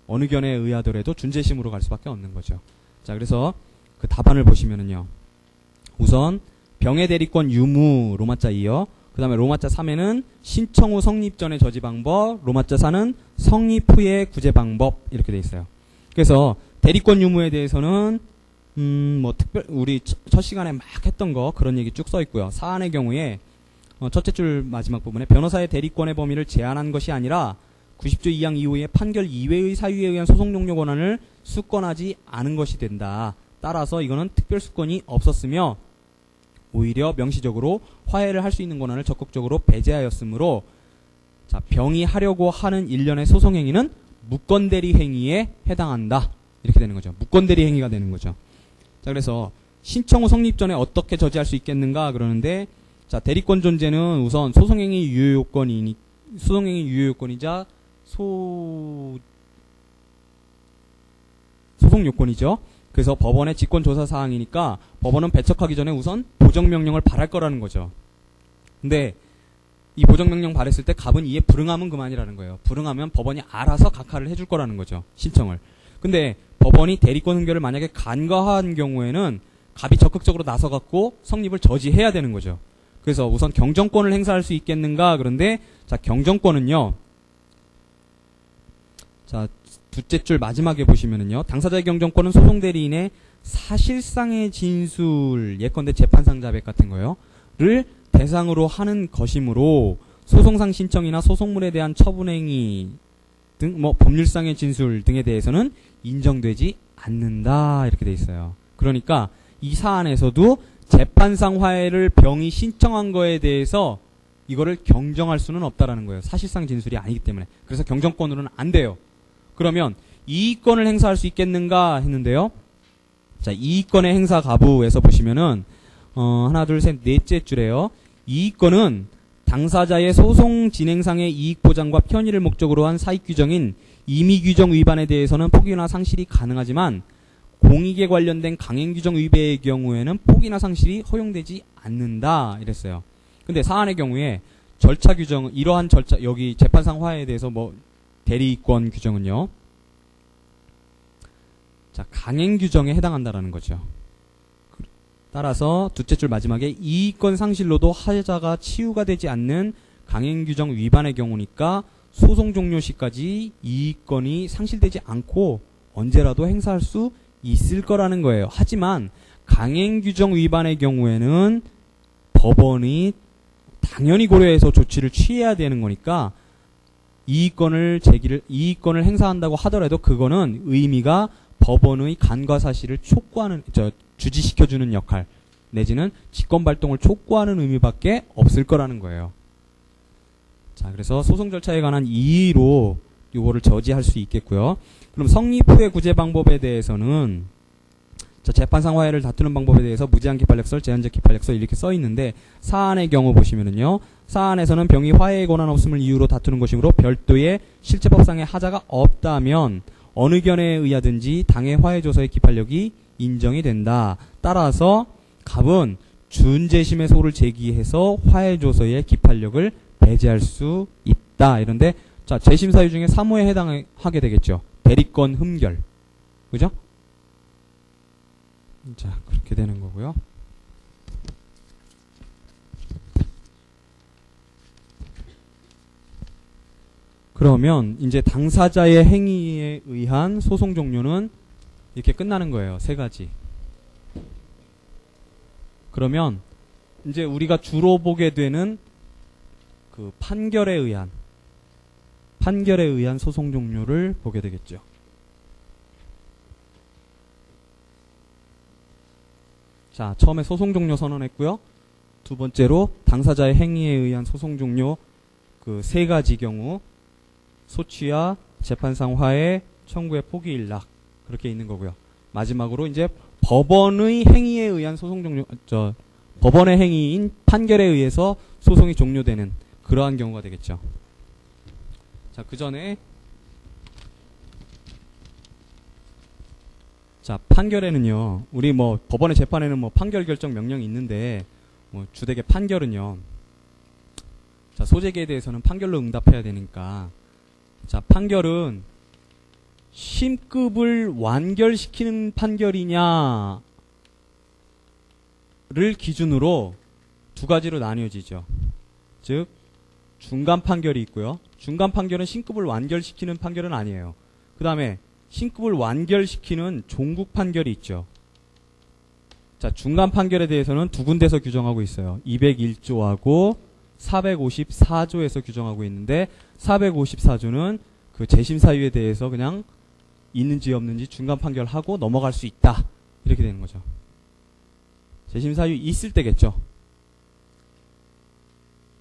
어느 견해에 의하더라도 준재심으로 갈 수밖에 없는 거죠. 자, 그래서 그 답안을 보시면은요. 우선 병의 대리권 유무 로마자 2요. 그 다음에 로마자 3에는 신청 후 성립 전의 저지 방법, 로마자 4는 성립 후의 구제 방법 이렇게 돼 있어요. 그래서 대리권 유무에 대해서는 우리 첫 시간에 막 했던 거 그런 얘기 쭉 써 있고요. 사안의 경우에 첫째 줄 마지막 부분에 변호사의 대리권의 범위를 제한한 것이 아니라 90조 2항 이후의 판결 이외의 사유에 의한 소송 용료 권한을 수권하지 않은 것이 된다. 따라서 이거는 특별수권이 없었으며 오히려 명시적으로 화해를 할 수 있는 권한을 적극적으로 배제하였으므로 자, 병이 하려고 하는 일련의 소송행위는 무건대리 행위에 해당한다. 이렇게 되는 거죠. 무건대리 행위가 되는 거죠. 자, 그래서 신청 후 성립 전에 어떻게 저지할 수 있겠는가 그러는데 자, 대리권 존재는 우선 소송행위 유효 요건이자 소송 요건이죠. 그래서 법원의 직권조사 사항이니까 법원은 배척하기 전에 우선 보정명령을 발할 거라는 거죠. 근데 이 보정명령 발했을 때 갑은 이에 불응하면 그만이라는 거예요. 불응하면 법원이 알아서 각하를 해줄 거라는 거죠. 신청을. 근데 법원이 대리권 흥결을 만약에 간과한 경우에는 갑이 적극적으로 나서갖고 성립을 저지해야 되는 거죠. 그래서 우선 경정권을 행사할 수 있겠는가 그런데 자, 경정권은요. 자, 둘째 줄 마지막에 보시면은요. 당사자의 경정권은 소송 대리인의 사실상의 진술, 예컨대 재판상 자백 같은 거요.를 대상으로 하는 것이므로 소송상 신청이나 소송물에 대한 처분행위 등 법률상의 진술 등에 대해서는 인정되지 않는다 이렇게 돼 있어요. 그러니까 이 사안에서도 재판상 화해를 병이 신청한 거에 대해서 이거를 경정할 수는 없다라는 거예요. 사실상 진술이 아니기 때문에. 그래서 경정권으로는 안 돼요. 그러면 이의권을 행사할 수 있겠는가 했는데요. 자, 이의권의 행사 가부에서 보시면은 하나, 둘, 셋, 넷째 줄에요. 이의권은 당사자의 소송 진행상의 이익 보장과 편의를 목적으로 한 사익 규정인 임의 규정 위반에 대해서는 포기나 상실이 가능하지만 공익에 관련된 강행 규정 위배의 경우에는 포기나 상실이 허용되지 않는다 이랬어요. 근데 사안의 경우에 절차 규정, 이러한 절차, 여기 재판상 화해에 대해서 뭐 대리권 규정은요. 자, 강행 규정에 해당한다라는 거죠. 따라서 둘째 줄 마지막에 이의권 상실로도 하자가 치유가 되지 않는 강행 규정 위반의 경우니까 소송 종료 시까지 이의권이 상실되지 않고 언제라도 행사할 수 있을 거라는 거예요. 하지만 강행 규정 위반의 경우에는 법원이 당연히 고려해서 조치를 취해야 되는 거니까 이의권을 행사한다고 하더라도 그거는 의미가 법원의 간과 사실을 촉구하는, 주지시켜주는 역할, 내지는 직권발동을 촉구하는 의미밖에 없을 거라는 거예요. 자, 그래서 소송 절차에 관한 이의로 요거를 저지할 수 있겠고요. 그럼 성립 후의 구제 방법에 대해서는, 자, 재판상 화해를 다투는 방법에 대해서 무제한 기판력설, 제한적 기판력설 이렇게 써 있는데, 사안의 경우 보시면은요, 사안에서는 병이 화해의 권한 없음을 이유로 다투는 것이므로 별도의 실체법상의 하자가 없다면 어느 견해에 의하든지 당의 화해조서의 기판력이 인정이 된다. 따라서 갑은 준재심의 소를 제기해서 화해조서의 기판력을 배제할 수 있다. 이런데 자, 재심 사유 중에 3호에 해당하게 되겠죠. 대리권 흠결. 그죠? 자, 그렇게 되는 거고요. 그러면 이제 당사자의 행위에 의한 소송 종료는 이렇게 끝나는 거예요. 세 가지. 그러면 이제 우리가 주로 보게 되는 그 판결에 의한 소송 종료를 보게 되겠죠. 자, 처음에 소송 종료 선언했고요. 두 번째로 당사자의 행위에 의한 소송 종료 그 세 가지 경우 소취와 재판상 화해, 청구의 포기 일락 그렇게 있는 거고요. 마지막으로 이제 법원의 행위에 의한 소송 종료, 법원의 행위인 판결에 의해서 소송이 종료되는 그러한 경우가 되겠죠. 자, 그 전에 자, 판결에는요, 우리 뭐 법원의 재판에는 뭐 판결 결정 명령이 있는데 뭐 주되게 판결은요, 자, 소재기에 대해서는 판결로 응답해야 되니까, 자, 판결은 심급을 완결시키는 판결이냐를 기준으로 두 가지로 나뉘어지죠. 즉, 중간 판결이 있고요. 중간 판결은 심급을 완결시키는 판결은 아니에요. 그 다음에 심급을 완결시키는 종국 판결이 있죠. 자, 중간 판결에 대해서는 두 군데서 규정하고 있어요. 201조하고 454조에서 규정하고 있는데 454조는 그 재심 사유에 대해서 그냥 있는지 없는지 중간 판결하고 넘어갈 수 있다. 이렇게 되는 거죠. 재심 사유 있을 때겠죠.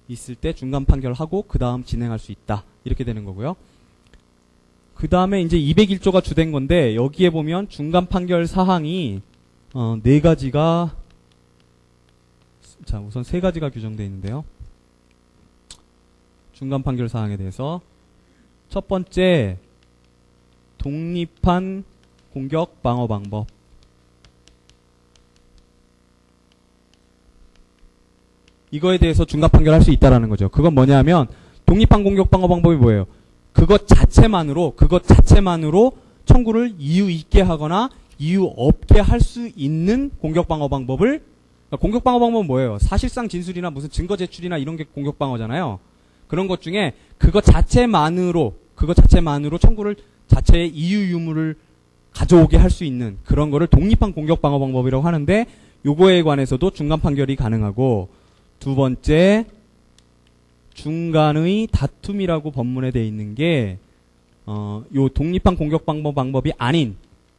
있을 때 중간 판결하고 그 다음 진행할 수 있다. 이렇게 되는 거고요. 그 다음에 이제 201조가 주된 건데 여기에 보면 중간 판결 사항이 네 가지가, 자, 우선 세 가지가 규정되어 있는데요. 중간 판결 사항에 대해서 첫 번째, 독립한 공격 방어 방법. 이거에 대해서 중간 판결할 수 있다라는 거죠. 그건 뭐냐면 독립한 공격 방어 방법이 뭐예요? 그것 자체만으로 청구를 이유 있게 하거나 이유 없게 할 수 있는 공격 방어 방법을, 그러니까 공격 방어 방법은 뭐예요? 사실상 진술이나 무슨 증거 제출이나 이런 게 공격 방어잖아요. 그런 것 중에 그것 자체만으로 청구를 자체의 이유 유무를 가져오게 할 수 있는 그런 거를 독립한 공격 방어 방법이라고 하는데, 요거에 관해서도 중간 판결이 가능하고, 두 번째, 중간의 다툼이라고 법문에 되어 있는 게, 요 독립한 공격 방법이 아닌,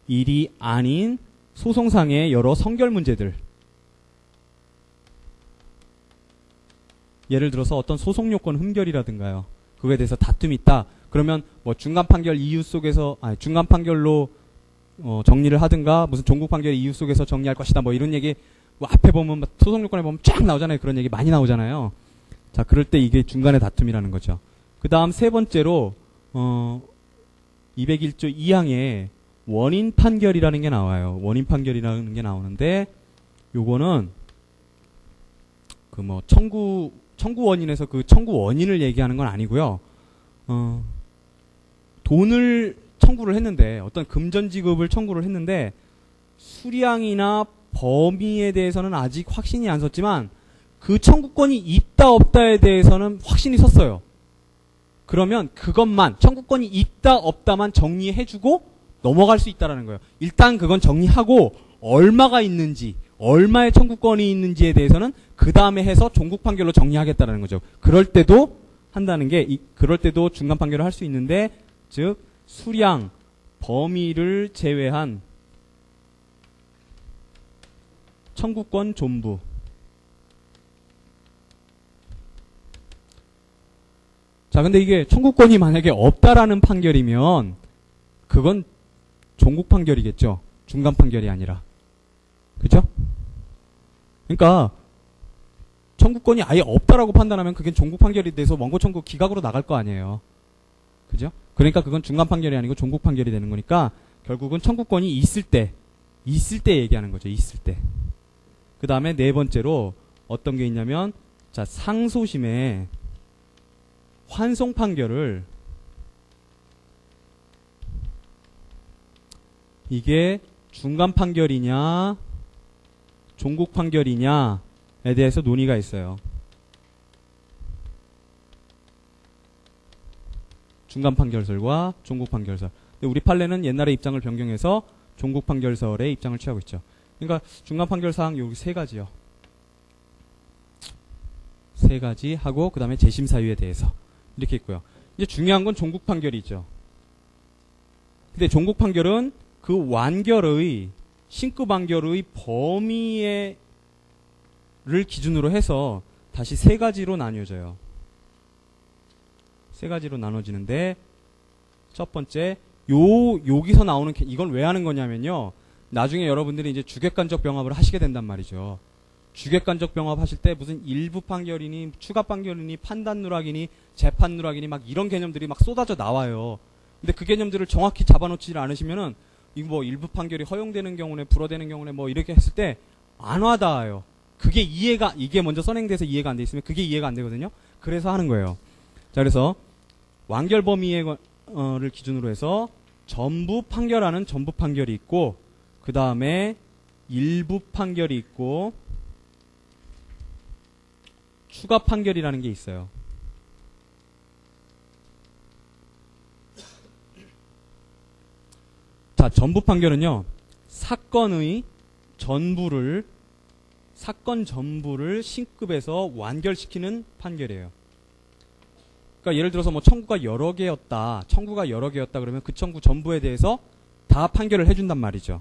일이 아닌 소송상의 여러 성결 문제들. 예를 들어서 어떤 소송 요건 흠결이라든가요. 그거에 대해서 다툼이 있다. 그러면 뭐 중간 판결 이유 속에서 중간 판결로 정리를 하든가 무슨 종국 판결 이유 속에서 정리할 것이다. 뭐 이런 얘기 뭐 앞에 보면 소송 요건에 보면 쫙 나오잖아요. 그런 얘기 많이 나오잖아요. 자, 그럴 때 이게 중간의 다툼이라는 거죠. 그다음 세 번째로 201조 2항에 원인 판결이라는 게 나와요. 원인 판결이라는 게 나오는데 요거는 그 뭐 청구 원인에서 그 청구 원인을 얘기하는 건 아니고요. 돈을 청구를 했는데 어떤 금전 지급을 청구를 했는데 수량이나 범위에 대해서는 아직 확신이 안 섰지만 그 청구권이 있다 없다에 대해서는 확신이 섰어요. 그러면 그것만 청구권이 있다 없다만 정리해주고 넘어갈 수 있다라는 거예요. 일단 그건 정리하고 얼마가 있는지 얼마의 청구권이 있는지에 대해서는 그 다음에 해서 종국 판결로 정리하겠다라는 거죠. 그럴 때도 한다는 게 그럴 때도 중간 판결을 할 수 있는데 즉 수량 범위를 제외한 청구권 존부. 자, 근데 이게 청구권이 만약에 없다라는 판결이면 그건 종국 판결이겠죠. 중간 판결이 아니라. 그죠? 그러니까 청구권이 아예 없다라고 판단하면 그게 종국 판결이 돼서 원고 청구 기각으로 나갈 거 아니에요. 그죠? 그러니까 그건 중간 판결이 아니고 종국 판결이 되는 거니까 결국은 청구권이 있을 때 얘기하는 거죠. 있을 때. 그 다음에 네 번째로 어떤 게 있냐면 자, 상소심에 환송 판결을 이게 중간 판결이냐 종국 판결이냐에 대해서 논의가 있어요. 중간 판결설과 종국 판결설. 근데 우리 판례는 옛날에 입장을 변경해서 종국 판결설의 입장을 취하고 있죠. 그러니까 중간 판결 사항 여기 세 가지요. 세 가지 하고 그 다음에 재심 사유에 대해서 이렇게 있고요. 이제 중요한 건 종국 판결이죠. 근데 종국 판결은 그 완결의 신급 완결의 범위를 기준으로 해서 다시 세 가지로 나뉘어져요. 세 가지로 나눠지는데 첫 번째 여기서 나오는 이건 왜 하는 거냐면요. 나중에 여러분들이 이제 주객관적 병합을 하시게 된단 말이죠. 주객관적 병합 하실 때 무슨 일부 판결이니 추가 판결이니 판단 누락이니 재판 누락이니 막 이런 개념들이 막 쏟아져 나와요. 근데 그 개념들을 정확히 잡아놓지 않으시면은 이거 뭐 일부 판결이 허용되는 경우에 불허되는 경우에 뭐 이렇게 했을 때 안 와닿아요. 그게 이게 먼저 선행돼서 이해가 안 돼 있으면 그게 이해가 안 되거든요. 그래서 하는 거예요. 자, 그래서 완결 범위를 기준으로 해서 전부 판결하는 전부 판결이 있고 그 다음에 일부 판결이 있고 추가 판결이라는 게 있어요. 자, 전부 판결은요. 사건 전부를 신급에서 완결시키는 판결이에요. 그러니까 예를 들어서 뭐 청구가 여러 개였다 그러면 그 청구 전부에 대해서 다 판결을 해준단 말이죠.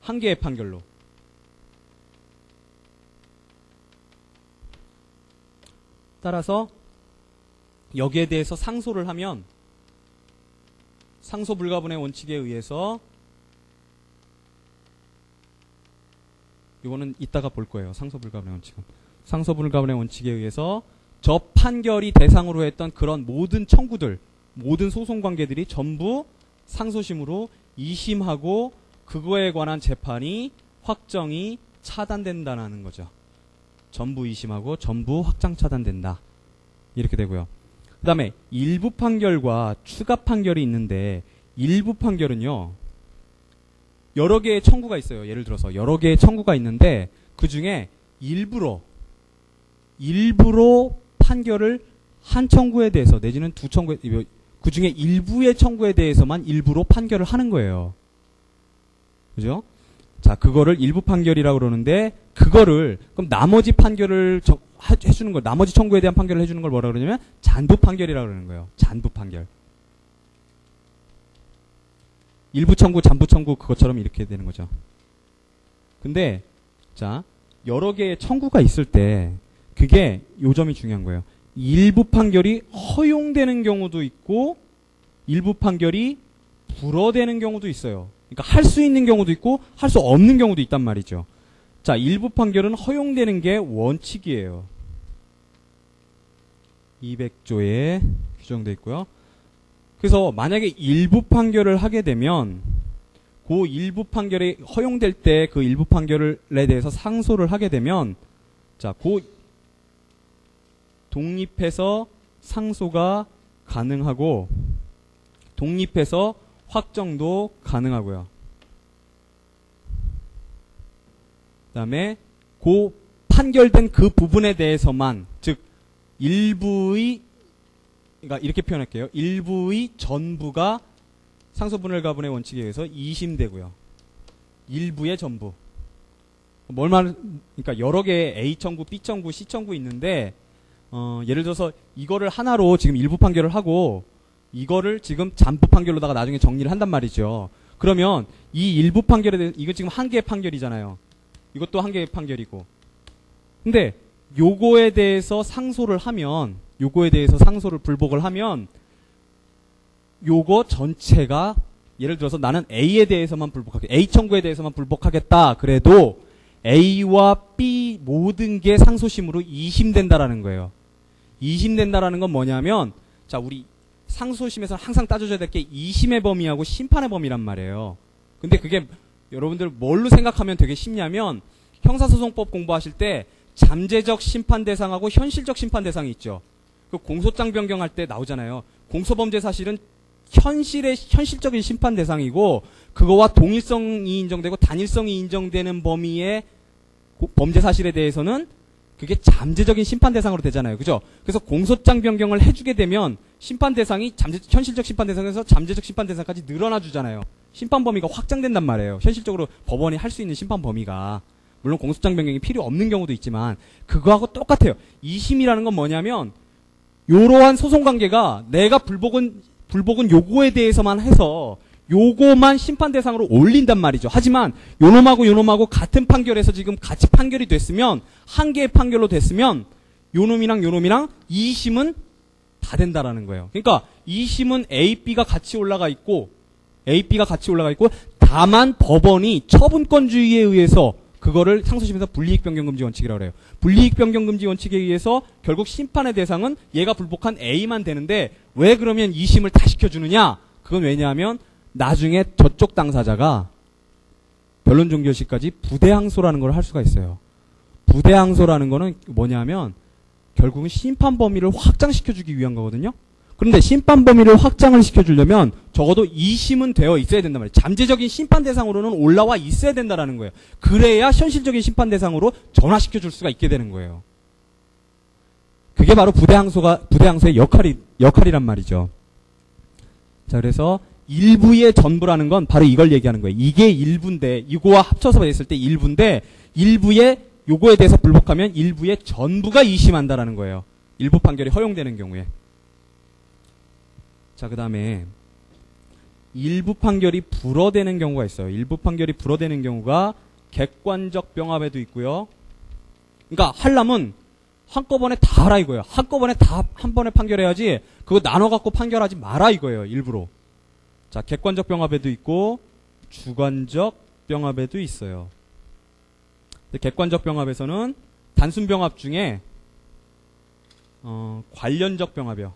한 개의 판결로. 따라서 여기에 대해서 상소를 하면 상소 불가분의 원칙에 의해서 이거는 이따가 볼 거예요. 상소 불가분의 원칙은. 상소 불가분의 원칙에 의해서 저 판결이 대상으로 했던 그런 모든 청구들, 모든 소송 관계들이 전부 상소심으로 이심하고 그거에 관한 재판이 확정이 차단된다는 거죠. 전부 이심하고 전부 확정 차단된다. 이렇게 되고요. 그 다음에 일부 판결과 추가 판결이 있는데 일부 판결은요. 여러 개의 청구가 있어요. 예를 들어서 여러 개의 청구가 있는데 그 중에 일부러 판결을 한 청구에 대해서 내지는 두 청구에 그 중에 일부의 청구에 대해서만 일부로 판결을 하는 거예요. 그죠? 자, 그거를 일부 판결이라고 그러는데 그거를 그럼 나머지 판결을 해주는 걸 나머지 청구에 대한 판결을 해주는 걸 뭐라 그러냐면 잔부 판결이라고 그러는 거예요. 잔부 판결. 일부 청구, 잔부 청구 그것처럼 이렇게 되는 거죠. 근데 자, 여러 개의 청구가 있을 때 그게 요 점이 중요한 거예요. 일부 판결이 허용되는 경우도 있고 일부 판결이 불허되는 경우도 있어요. 그러니까 할 수 있는 경우도 있고 할 수 없는 경우도 있단 말이죠. 자, 일부 판결은 허용되는 게 원칙이에요. 200조에 규정되어 있고요. 그래서 만약에 일부 판결을 하게 되면 그 일부 판결이 허용될 때 그 일부 판결에 대해서 상소를 하게 되면 자, 그 독립해서 상소가 가능하고 독립해서 확정도 가능하고요. 그 다음에 그 판결된 그 부분에 대해서만 즉 일부의 그러니까 이렇게 표현할게요. 일부의 전부가 상소분할 가분의 원칙에 의해서 2심되고요. 일부의 전부. 그러니까 여러 개의 A 청구, B 청구, C 청구 있는데 예를 들어서 이거를 하나로 지금 일부 판결을 하고 이거를 지금 잠부 판결로다가 나중에 정리를 한단 말이죠. 그러면 이 일부 판결에 대해서 이거 지금 한 개의 판결이잖아요. 이것도 한 개의 판결이고. 근데 요거에 대해서 상소를 하면 요거에 대해서 상소를 불복을 하면 요거 전체가 예를 들어서 나는 A에 대해서만 불복하겠다. A 청구에 대해서만 불복하겠다. 그래도 A와 B 모든 게 상소심으로 2심된다라는 거예요. 2심된다라는 건 뭐냐면 자, 우리 상소심에서 항상 따져줘야 될 게 2심의 범위하고 심판의 범위란 말이에요. 근데 그게 여러분들 뭘로 생각하면 되게 쉽냐면 형사소송법 공부하실 때 잠재적 심판 대상하고 현실적 심판 대상이 있죠. 그 공소장 변경할 때 나오잖아요. 공소범죄 사실은 현실적인 심판 대상이고 그거와 동일성이 인정되고 단일성이 인정되는 범위의 범죄 사실에 대해서는 그게 잠재적인 심판 대상으로 되잖아요. 그죠? 그래서 공소장 변경을 해주게 되면 심판 대상이 현실적 심판 대상에서 잠재적 심판 대상까지 늘어나 주잖아요. 심판 범위가 확장된단 말이에요. 현실적으로 법원이 할 수 있는 심판 범위가. 물론 공소장 변경이 필요 없는 경우도 있지만 그거하고 똑같아요. 2심이라는 건 뭐냐면 이러한 소송 관계가 내가 불복은 요거에 대해서만 해서 요거만 심판 대상으로 올린단 말이죠. 하지만 요놈하고 같은 판결에서 지금 같이 판결이 됐으면 한 개의 판결로 됐으면 요놈이랑 2심은 다 된다라는 거예요. 그러니까 2심은 A, B가 같이 올라가 있고 다만 법원이 처분권주의에 의해서 그거를 상소심에서 불이익변경금지 원칙이라고 해요. 불이익변경금지 원칙에 의해서 결국 심판의 대상은 얘가 불복한 A만 되는데 왜 그러면 2심을 다 시켜주느냐? 그건 왜냐하면 나중에 저쪽 당사자가 변론 종결 시까지 부대항소라는 걸 할 수가 있어요. 부대항소라는 거는 뭐냐면 결국은 심판 범위를 확장시켜주기 위한 거거든요. 그런데 심판 범위를 확장을 시켜주려면 적어도 2심은 되어 있어야 된단 말이에요. 잠재적인 심판 대상으로는 올라와 있어야 된다라는 거예요. 그래야 현실적인 심판 대상으로 전환시켜줄 수가 있게 되는 거예요. 그게 바로 부대항소의 역할이란 말이죠. 자, 그래서 일부의 전부라는 건 바로 이걸 얘기하는 거예요. 이게 일부인데, 이거와 합쳐서 했을 때 일부인데, 일부의 요거에 대해서 불복하면 일부의 전부가 2심한다라는 거예요. 일부 판결이 허용되는 경우에. 자, 그 다음에 일부 판결이 불허되는 경우가 있어요. 일부 판결이 불허되는 경우가 객관적 병합에도 있고요. 그러니까 하려면 한꺼번에 다 하라 이거예요. 한꺼번에 다 한 번에 판결해야지 그거 나눠갖고 판결하지 마라 이거예요. 일부러. 자, 객관적 병합에도 있고 주관적 병합에도 있어요. 근데 객관적 병합에서는 단순 병합 중에 관련적 병합이요.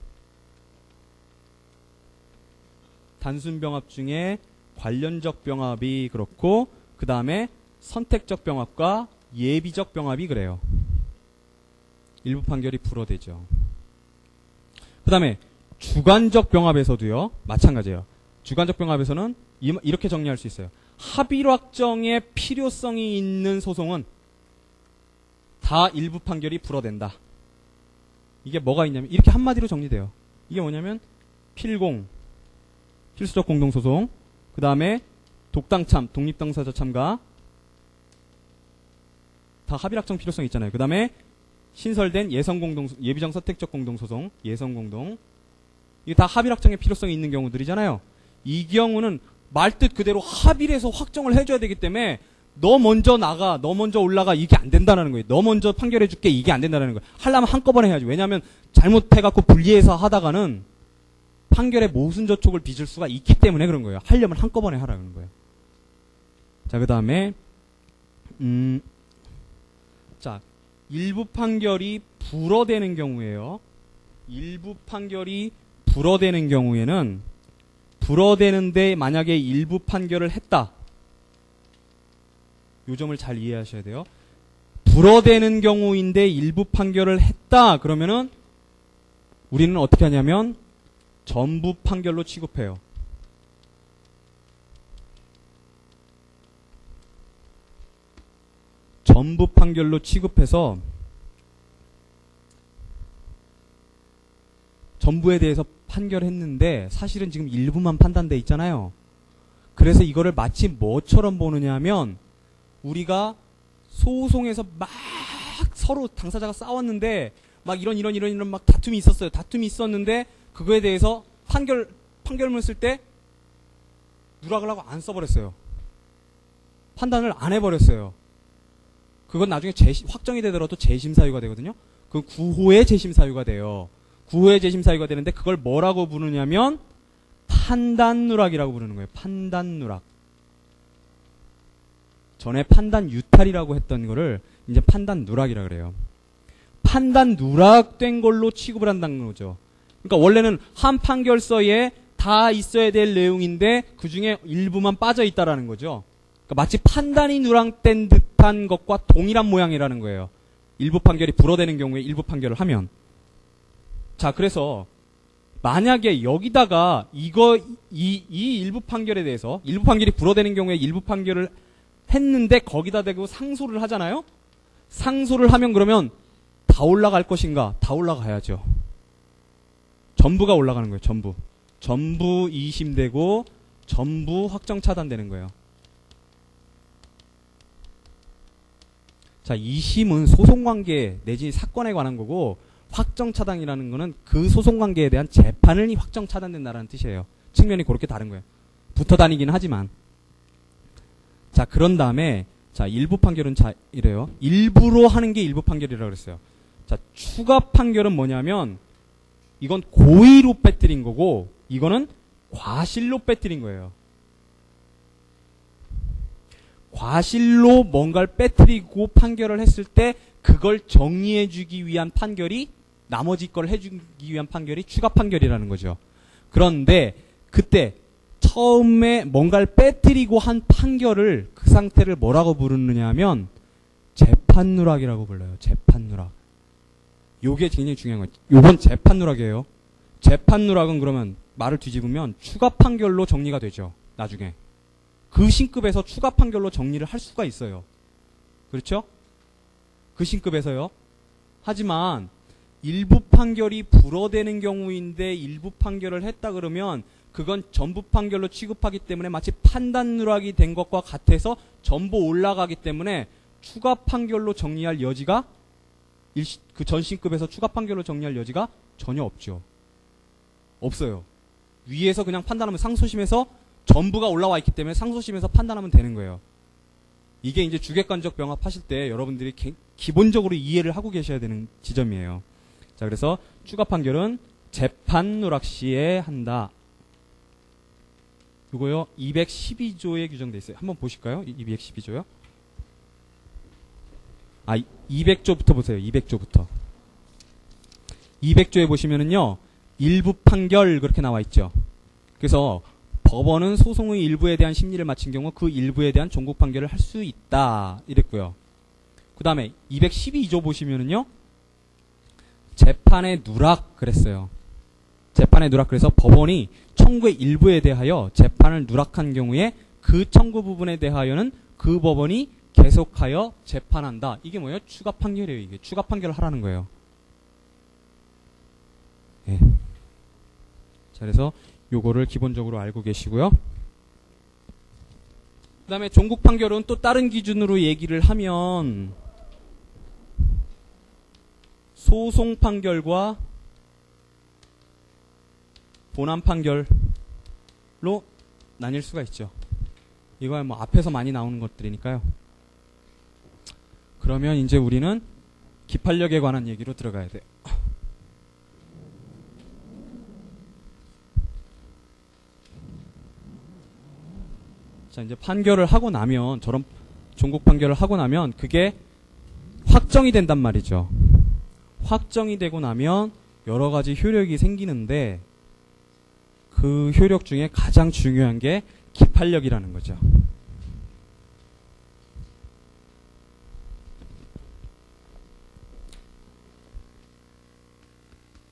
단순 병합 중에 관련적 병합이 그렇고 그 다음에 선택적 병합과 예비적 병합이 그래요. 일부 판결이 불허되죠. 그 다음에 주관적 병합에서도요. 마찬가지예요. 주관적 병합에서는 이렇게 정리할 수 있어요. 합의로 확정의 필요성이 있는 소송은 다 일부 판결이 불허된다. 이게 뭐가 있냐면 이렇게 한마디로 정리돼요. 이게 뭐냐면 필수적 공동소송, 그 다음에 독당참, 독립당사자 참가 다 합의로 확정 필요성이 있잖아요. 그 다음에 신설된 예비적 선택적 공동소송, 예성공동 이게 다 합의로 확정의 필요성이 있는 경우들이잖아요. 이 경우는 말뜻 그대로 합의를 해서 확정을 해줘야 되기 때문에 너 먼저 나가, 너 먼저 올라가, 이게 안 된다는 거예요. 너 먼저 판결해줄게, 이게 안 된다는 거예요. 하려면 한꺼번에 해야지. 왜냐하면 잘못해갖고 불리해서 하다가는 판결에 모순저촉을 빚을 수가 있기 때문에 그런 거예요. 하려면 한꺼번에 하라는 거예요. 자, 그 다음에 자, 일부 판결이 불어되는 경우에요. 일부 판결이 불어되는 경우에는 불어되는데 만약에 일부 판결을 했다. 이 점을 잘 이해하셔야 돼요. 불어되는 경우인데 일부 판결을 했다. 그러면은 우리는 어떻게 하냐면 전부 판결로 취급해요. 전부 판결로 취급해서 전부에 대해서 판결했는데 사실은 지금 일부만 판단돼 있잖아요. 그래서 이거를 마치 뭐처럼 보느냐 하면 우리가 소송에서 막 서로 당사자가 싸웠는데 막 이런 막 다툼이 있었어요. 다툼이 있었는데 그거에 대해서 판결문을 쓸 때 누락을 하고 안 써버렸어요. 판단을 안 해버렸어요. 그건 나중에 확정이 되더라도 재심사유가 되거든요. 그 구호의 재심사유가 돼요. 구호의 재심사유가 되는데 그걸 뭐라고 부르냐면 판단누락이라고 부르는 거예요. 판단누락. 전에 판단 유탈이라고 했던 거를 이제 판단 누락이라 그래요. 판단 누락된 걸로 취급을 한다는 거죠. 그러니까 원래는 한 판결서에 다 있어야 될 내용인데 그 중에 일부만 빠져 있다라는 거죠. 그러니까 마치 판단이 누락된 듯한 것과 동일한 모양이라는 거예요. 일부 판결이 불어되는 경우에 일부 판결을 하면. 자, 그래서 만약에 여기다가 이 일부 판결에 대해서 일부 판결이 불어되는 경우에 일부 판결을 했는데 거기다 대고 상소를 하잖아요. 상소를 하면 그러면 다 올라갈 것인가? 다 올라가야죠. 전부가 올라가는 거예요. 전부. 전부 2심되고 전부 확정 차단되는 거예요. 자, 2심은 소송관계 내지 사건에 관한 거고 확정 차단이라는 거는 그 소송관계에 대한 재판을 확정 차단된다는 뜻이에요. 측면이 그렇게 다른 거예요. 붙어 다니긴 하지만. 자, 그런 다음에 자, 일부 판결은 자, 이래요. 일부로 하는 게 일부 판결이라고 그랬어요. 자, 추가 판결은 뭐냐면 이건 고의로 빼뜨린 거고 이거는 과실로 빼뜨린 거예요. 과실로 뭔가를 빼뜨리고 판결을 했을 때 그걸 정리해주기 위한 판결이 나머지 걸 해주기 위한 판결이 추가 판결이라는 거죠. 그런데 그때 처음에 뭔가를 빼뜨리고 한 판결을 그 상태를 뭐라고 부르느냐 하면 재판누락이라고 불러요. 재판누락. 요게 굉장히 중요한 거예요. 요건 재판누락이에요. 재판누락은 그러면 말을 뒤집으면 추가 판결로 정리가 되죠. 나중에. 그 신급에서 추가 판결로 정리를 할 수가 있어요. 그렇죠? 그 신급에서요. 하지만 일부 판결이 불어되는 경우인데 일부 판결을 했다 그러면 그건 전부 판결로 취급하기 때문에 마치 판단 누락이 된 것과 같아서 전부 올라가기 때문에 추가 판결로 정리할 여지가 그 전신급에서 추가 판결로 정리할 여지가 전혀 없죠. 없어요. 위에서 그냥 판단하면 상소심에서 전부가 올라와 있기 때문에 상소심에서 판단하면 되는 거예요. 이게 이제 주객관적 병합 하실 때 여러분들이 기본적으로 이해를 하고 계셔야 되는 지점이에요. 자, 그래서 추가 판결은 재판 누락 시에 한다. 이거요 212조에 규정되어 있어요. 한번 보실까요? 212조요. 아, 200조부터 보세요. 200조부터. 200조에 보시면은요. 일부 판결 그렇게 나와 있죠. 그래서 법원은 소송의 일부에 대한 심리를 마친 경우 그 일부에 대한 종국 판결을 할 수 있다. 이랬고요. 그 다음에 212조 보시면은요. 재판의 누락 그랬어요. 재판의 누락 그래서 법원이 청구의 일부에 대하여 재판을 누락한 경우에 그 청구 부분에 대하여는 그 법원이 계속하여 재판한다. 이게 뭐예요? 추가 판결이에요. 이게 추가 판결을 하라는 거예요. 예. 자, 그래서 요거를 기본적으로 알고 계시고요. 그 다음에 종국 판결은 또 다른 기준으로 얘기를 하면 소송 판결과 본안 판결로 나뉠 수가 있죠. 이거야 뭐 앞에서 많이 나오는 것들이니까요. 그러면 이제 우리는 기판력에 관한 얘기로 들어가야 돼요. 자, 이제 판결을 하고 나면, 저런 종국 판결을 하고 나면 그게 확정이 된단 말이죠. 확정이 되고 나면 여러 가지 효력이 생기는데 그 효력 중에 가장 중요한 게 기판력이라는 거죠.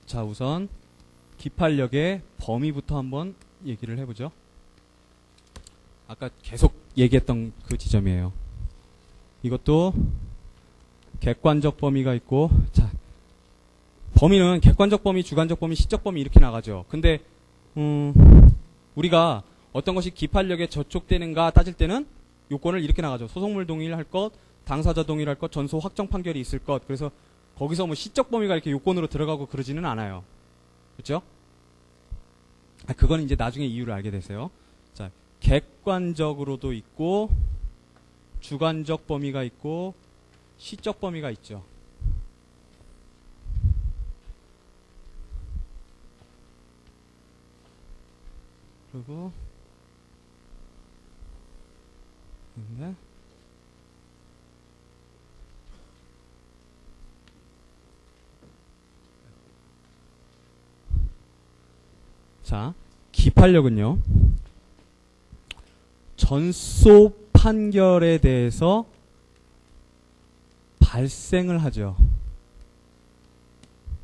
자, 우선 기판력의 범위부터 한번 얘기를 해보죠. 아까 계속 얘기했던 그 지점이에요. 이것도 객관적 범위가 있고, 자, 범위는 객관적 범위, 주관적 범위, 시적 범위 이렇게 나가죠. 근데 우리가 어떤 것이 기판력에 저촉되는가 따질 때는 요건을 이렇게 나가죠. 소속물 동일할 것, 당사자 동일할 것, 전소 확정 판결이 있을 것. 그래서 거기서 뭐 시적 범위가 이렇게 요건으로 들어가고 그러지는 않아요. 그렇죠? 그건 이제 나중에 이유를 알게 되세요. 자, 객관적으로도 있고 주관적 범위가 있고 시적 범위가 있죠. 그리고 네. 자, 기판력은요, 전소 판결에 대해서 발생을 하죠.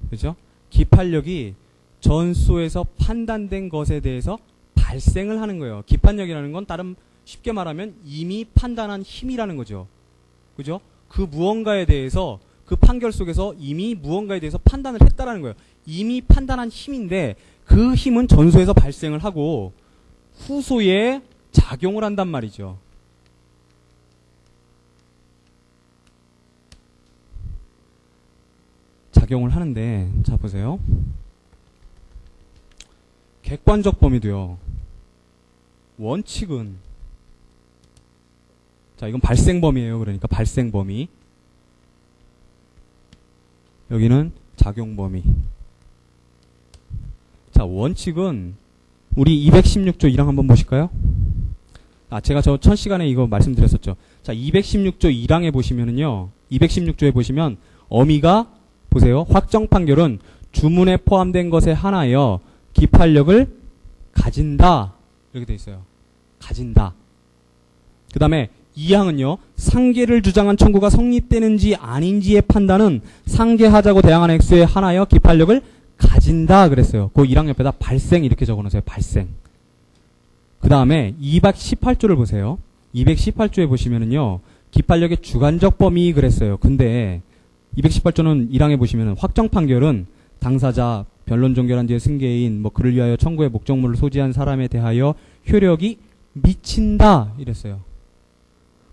그죠? 기판력이 전소에서 판단된 것에 대해서 발생을 하는 거예요. 기판력이라는 건 다른 쉽게 말하면 이미 판단한 힘이라는 거죠. 그죠? 그 무언가에 대해서 그 판결 속에서 이미 무언가에 대해서 판단을 했다라는 거예요. 이미 판단한 힘인데 그 힘은 전소에서 발생을 하고 후소에 작용을 한단 말이죠. 작용을 하는데, 자 보세요. 객관적 범위도요. 원칙은, 자 이건 발생 범위예요. 그러니까 발생 범위. 여기는 작용 범위. 자, 원칙은 우리 216조 1항 한번 보실까요? 제가 저 1000시간에 이거 말씀드렸었죠. 자, 216조 1항에 보시면은요. 216조에 보시면 어미가 보세요. 확정 판결은 주문에 포함된 것에 한하여 기판력을 가진다. 이렇게 돼 있어요. 가진다. 그 다음에 2항은요. 상계를 주장한 청구가 성립되는지 아닌지의 판단은 상계하자고 대항한 액수에 한하여 기판력을 가진다 그랬어요. 그 1항 옆에다 발생 이렇게 적어놓으세요. 발생. 그 다음에 218조를 보세요. 218조에 보시면은요. 기판력의 주관적 범위 그랬어요. 근데 218조는 1항에 보시면은 확정 판결은 당사자, 변론 종결한 뒤에 승계인, 뭐 그를 위하여 청구의 목적물을 소지한 사람에 대하여 효력이 미친다 이랬어요.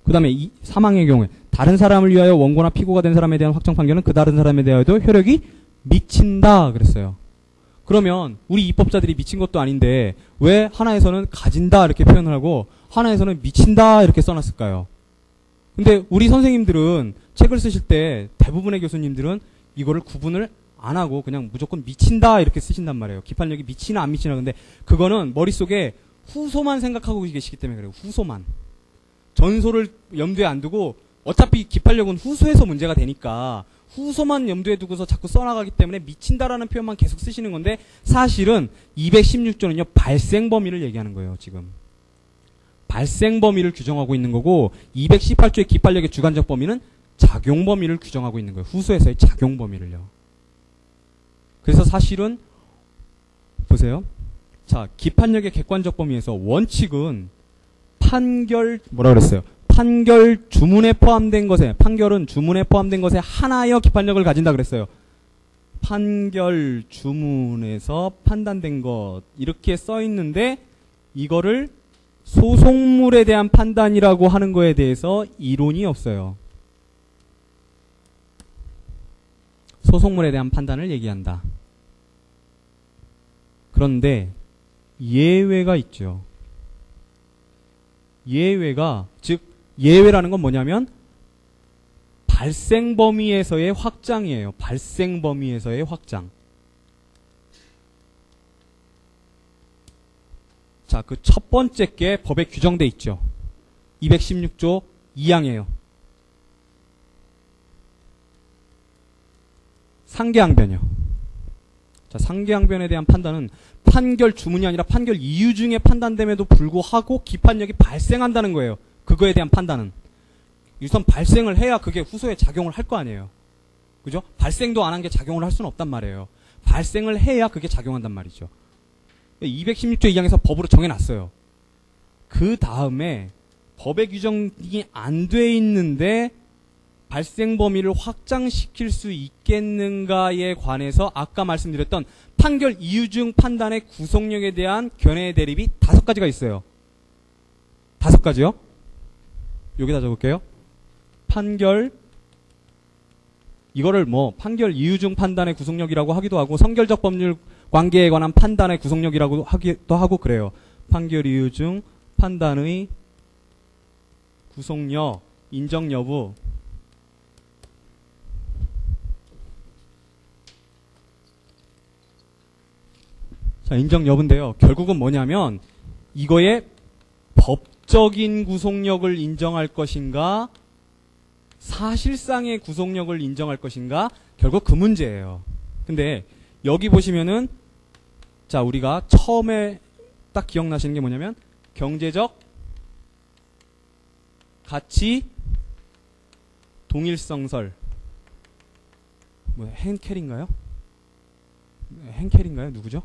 그 다음에 3항의 경우에 다른 사람을 위하여 원고나 피고가 된 사람에 대한 확정 판결은 그 다른 사람에 대하여도 효력이 미친다 그랬어요. 그러면 우리 입법자들이 미친 것도 아닌데 왜 하나에서는 가진다 이렇게 표현을 하고 하나에서는 미친다 이렇게 써놨을까요? 근데 우리 선생님들은 책을 쓰실 때 대부분의 교수님들은 이거를 구분을 안 하고 그냥 무조건 미친다 이렇게 쓰신단 말이에요. 기판력이 미치나 안 미치나. 근데 그거는 머릿속에 후소만 생각하고 계시기 때문에 그래요. 후소만. 전소를 염두에 안 두고 어차피 기판력은 후소에서 문제가 되니까 후소만 염두에 두고서 자꾸 써나가기 때문에 미친다라는 표현만 계속 쓰시는 건데 사실은 216조는요. 발생 범위를 얘기하는 거예요. 지금. 발생 범위를 규정하고 있는 거고 218조의 기판력의 주관적 범위는 작용 범위를 규정하고 있는 거예요. 후소에서의 작용 범위를요. 그래서 사실은 보세요. 자, 기판력의 객관적 범위에서 원칙은 판결 뭐라 그랬어요? 판결 주문에 포함된 것에 판결은 주문에 포함된 것에 한하여 기판력을 가진다 그랬어요. 판결 주문에서 판단된 것 이렇게 써 있는데 이거를 소송물에 대한 판단이라고 하는 거에 대해서 이론이 없어요. 소송물에 대한 판단을 얘기한다. 그런데 예외가 있죠. 예외가 즉 예외라는 건 뭐냐면 발생 범위에서의 확장이에요. 발생 범위에서의 확장. 자, 그 첫 번째 게 법에 규정돼 있죠. 216조 2항이에요. 상계항변이요. 자, 상계항변에 대한 판단은 판결 주문이 아니라 판결 이유 중에 판단됨에도 불구하고 기판력이 발생한다는 거예요. 그거에 대한 판단은. 우선 발생을 해야 그게 후소에 작용을 할 거 아니에요. 그죠? 발생도 안 한 게 작용을 할 수는 없단 말이에요. 발생을 해야 그게 작용한단 말이죠. 216조 2항에서 법으로 정해놨어요. 그 다음에 법에 규정이 안 돼 있는데 발생 범위를 확장시킬 수 있겠는가에 관해서 아까 말씀드렸던 판결 이유 중 판단의 구속력에 대한 견해의 대립이 5가지가 있어요. 5가지요? 여기다 적을게요. 판결, 이거를 뭐 판결 이유 중 판단의 구속력이라고 하기도 하고 성결적 법률 관계에 관한 판단의 구속력이라고 하기도 하고 그래요. 판결 이유 중 판단의 구속력, 인정 여부. 자, 인정 여부인데요. 결국은 뭐냐면 이거의 법적인 구속력을 인정할 것인가 사실상의 구속력을 인정할 것인가 결국 그 문제예요. 근데 여기 보시면은 자, 우리가 처음에 딱 기억나시는 게 뭐냐면 경제적 가치 동일성설 뭐 henkel인가요? henkel인가요? 누구죠?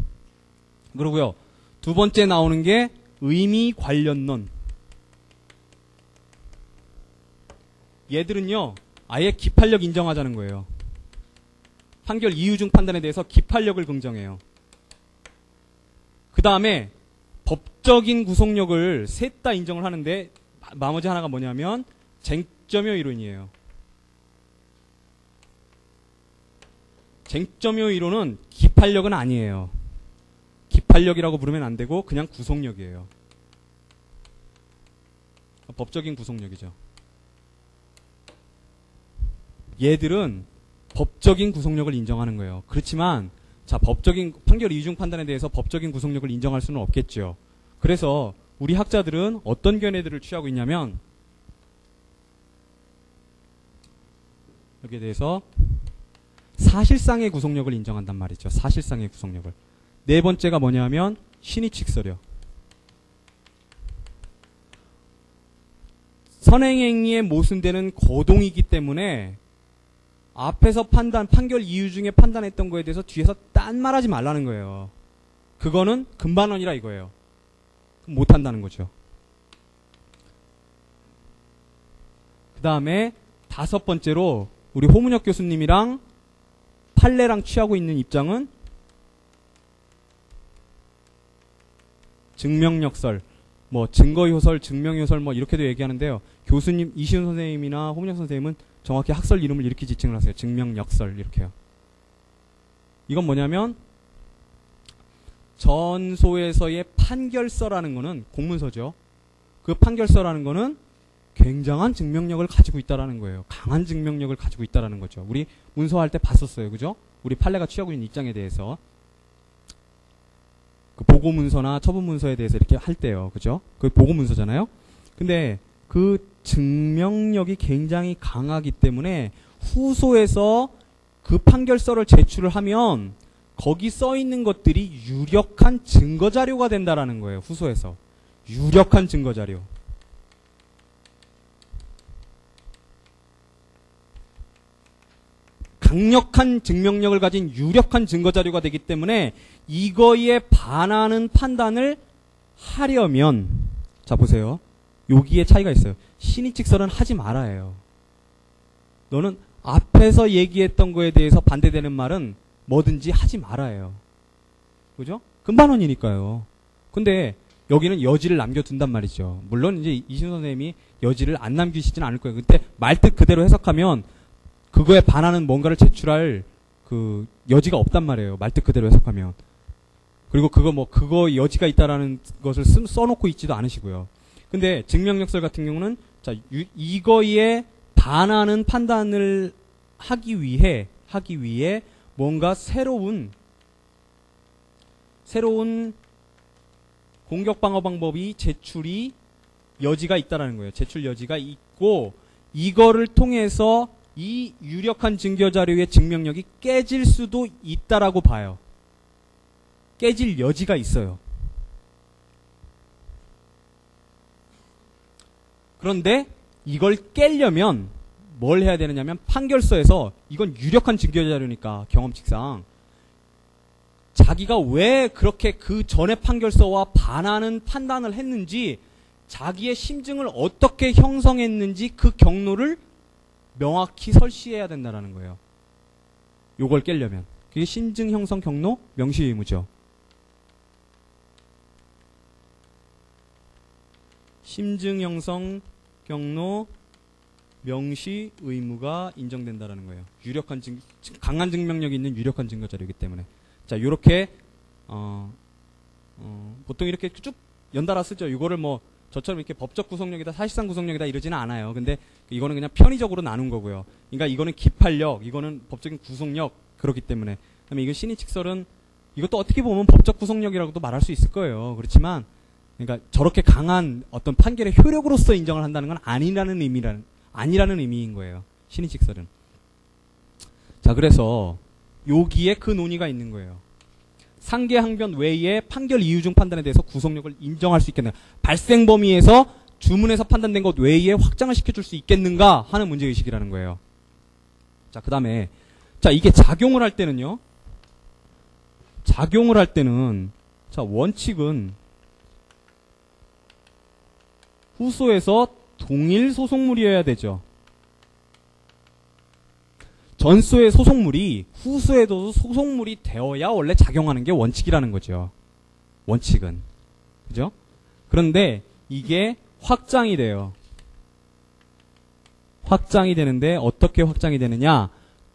그러고요. 두 번째 나오는 게 의미 관련론. 얘들은요, 아예 기판력 인정하자는 거예요. 판결 이유 중 판단에 대해서 기판력을 긍정해요. 그 다음에 법적인 구속력을 셋 다 인정을 하는데 나머지 하나가 뭐냐면 쟁점효 이론이에요. 쟁점효 이론은 기판력은 아니에요. 기판력이라고 부르면 안 되고 그냥 구속력이에요. 법적인 구속력이죠. 얘들은 법적인 구속력을 인정하는 거예요. 그렇지만 자, 법적인 판결 이중 판단에 대해서 법적인 구속력을 인정할 수는 없겠죠. 그래서 우리 학자들은 어떤 견해들을 취하고 있냐면 여기에 대해서 사실상의 구속력을 인정한단 말이죠. 사실상의 구속력을. 네 번째가 뭐냐면 신의칙설이요. 선행행위에 모순되는 거동이기 때문에 앞에서 판결 이유 중에 판단했던 거에 대해서 뒤에서 딴 말하지 말라는 거예요. 그거는 금반원이라 이거예요. 못한다는 거죠. 그 다음에 5번째로 우리 호문혁 교수님이랑 판례랑 취하고 있는 입장은 증명역설, 뭐 증거효설, 증명효설 뭐 이렇게도 얘기하는데요. 교수님 이시훈 선생님이나 호문혁 선생님은 정확히 학설 이름을 이렇게 지칭을 하세요. 증명역설 이렇게요. 이건 뭐냐면 전소에서의 판결서라는 거는 공문서죠. 그 판결서라는 거는 굉장한 증명력을 가지고 있다라는 거예요. 강한 증명력을 가지고 있다라는 거죠. 우리 문서할 때 봤었어요. 그죠? 우리 판례가 취하고 있는 입장에 대해서. 그 보고문서나 처분문서에 대해서 이렇게 할 때요. 그죠? 그 보고문서잖아요. 근데 그 증명력이 굉장히 강하기 때문에 후소에서 그 판결서를 제출을 하면 거기 써 있는 것들이 유력한 증거자료가 된다라는 거예요. 후소에서. 유력한 증거자료. 강력한 증명력을 가진 유력한 증거자료가 되기 때문에 이거에 반하는 판단을 하려면 자 보세요. 여기에 차이가 있어요. 신의칙설은 하지 말아요. 너는 앞에서 얘기했던 거에 대해서 반대되는 말은 뭐든지 하지 말아요. 그죠? 금반원이니까요. 근데 여기는 여지를 남겨둔단 말이죠. 물론 이제 이신 선생님이 여지를 안 남기시지는 않을 거예요. 그때 말뜻 그대로 해석하면 그거에 반하는 뭔가를 제출할 그 여지가 없단 말이에요. 말뜻 그대로 해석하면. 그리고 그거 여지가 있다라는 것을 써놓고 있지도 않으시고요. 근데 증명역설 같은 경우는 자, 이거에 반하는 판단을 하기 위해 뭔가 새로운 공격 방어 방법이 제출이 여지가 있다라는 거예요. 제출 여지가 있고 이거를 통해서 이 유력한 증거 자료의 증명력이 깨질 수도 있다라고 봐요. 깨질 여지가 있어요. 그런데 이걸 깨려면 뭘 해야 되느냐면 판결서에서 이건 유력한 증거 자료니까 경험칙상 자기가 왜 그렇게 그 전에 판결서와 반하는 판단을 했는지 자기의 심증을 어떻게 형성했는지 그 경로를 명확히 설시해야 된다는 거예요. 요걸 깨려면. 그게 심증 형성 경로 명시 의무죠. 심증 형성 경로 명시 의무가 인정된다라는 거예요. 강한 증명력이 있는 유력한 증거 자료이기 때문에. 자, 요렇게 보통 이렇게 쭉 연달아 쓰죠. 이거를 뭐 저처럼 이렇게 법적 구속력이다, 사실상 구속력이다 이러지는 않아요. 근데 이거는 그냥 편의적으로 나눈 거고요. 그러니까 이거는 기판력, 이거는 법적인 구속력 그렇기 때문에. 그다음에 이건 신의칙설은 이것도 어떻게 보면 법적 구속력이라고도 말할 수 있을 거예요. 그렇지만 그러니까 저렇게 강한 어떤 판결의 효력으로서 인정을 한다는 건 아니라는 의미인 거예요. 신의칙설은. 자, 그래서 여기에 그 논의가 있는 거예요. 상계 항변 외에 판결 이유 중 판단에 대해서 구속력을 인정할 수 있겠는가? 발생 범위에서 주문에서 판단된 것 외에 확장을 시켜줄 수 있겠는가 하는 문제의식이라는 거예요. 자, 그 다음에 자, 이게 작용을 할 때는요. 자, 원칙은 후소에서 동일 소속물이어야 되죠. 전소의 소속물이 후소에도 소속물이 되어야 원래 작용하는 게 원칙이라는 거죠. 원칙은. 그죠? 그런데 이게 확장이 돼요. 확장이 되는데 어떻게 확장이 되느냐?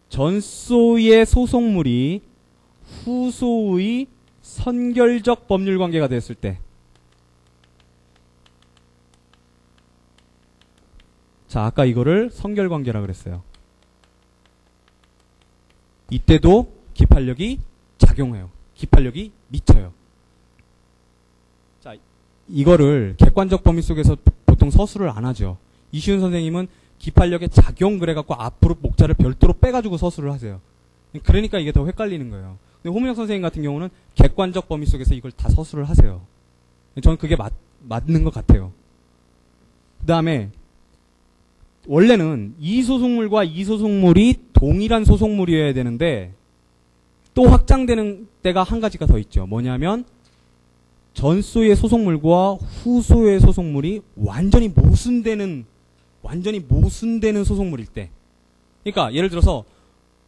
전소의 소속물이 후소의 선결적 법률 관계가 됐을 때. 자, 아까 이거를 선결관계라 그랬어요. 이때도 기판력이 작용해요. 기판력이 미쳐요. 자, 이거를 객관적 범위 속에서 보통 서술을 안 하죠. 이시훈 선생님은 기판력의 작용 그래갖고 앞으로 목자를 별도로 빼가지고 서술을 하세요. 그러니까 이게 더 헷갈리는 거예요. 근데 호문혁 선생님 같은 경우는 객관적 범위 속에서 이걸 다 서술을 하세요. 저는 그게 맞는 것 같아요. 그 다음에 원래는 이 소속물과 이 소속물이 동일한 소속물이어야 되는데 또 확장되는 때가 한 가지가 더 있죠. 뭐냐면 전소의 소속물과 후소의 소속물이 완전히 모순되는 소속물일 때. 그러니까 예를 들어서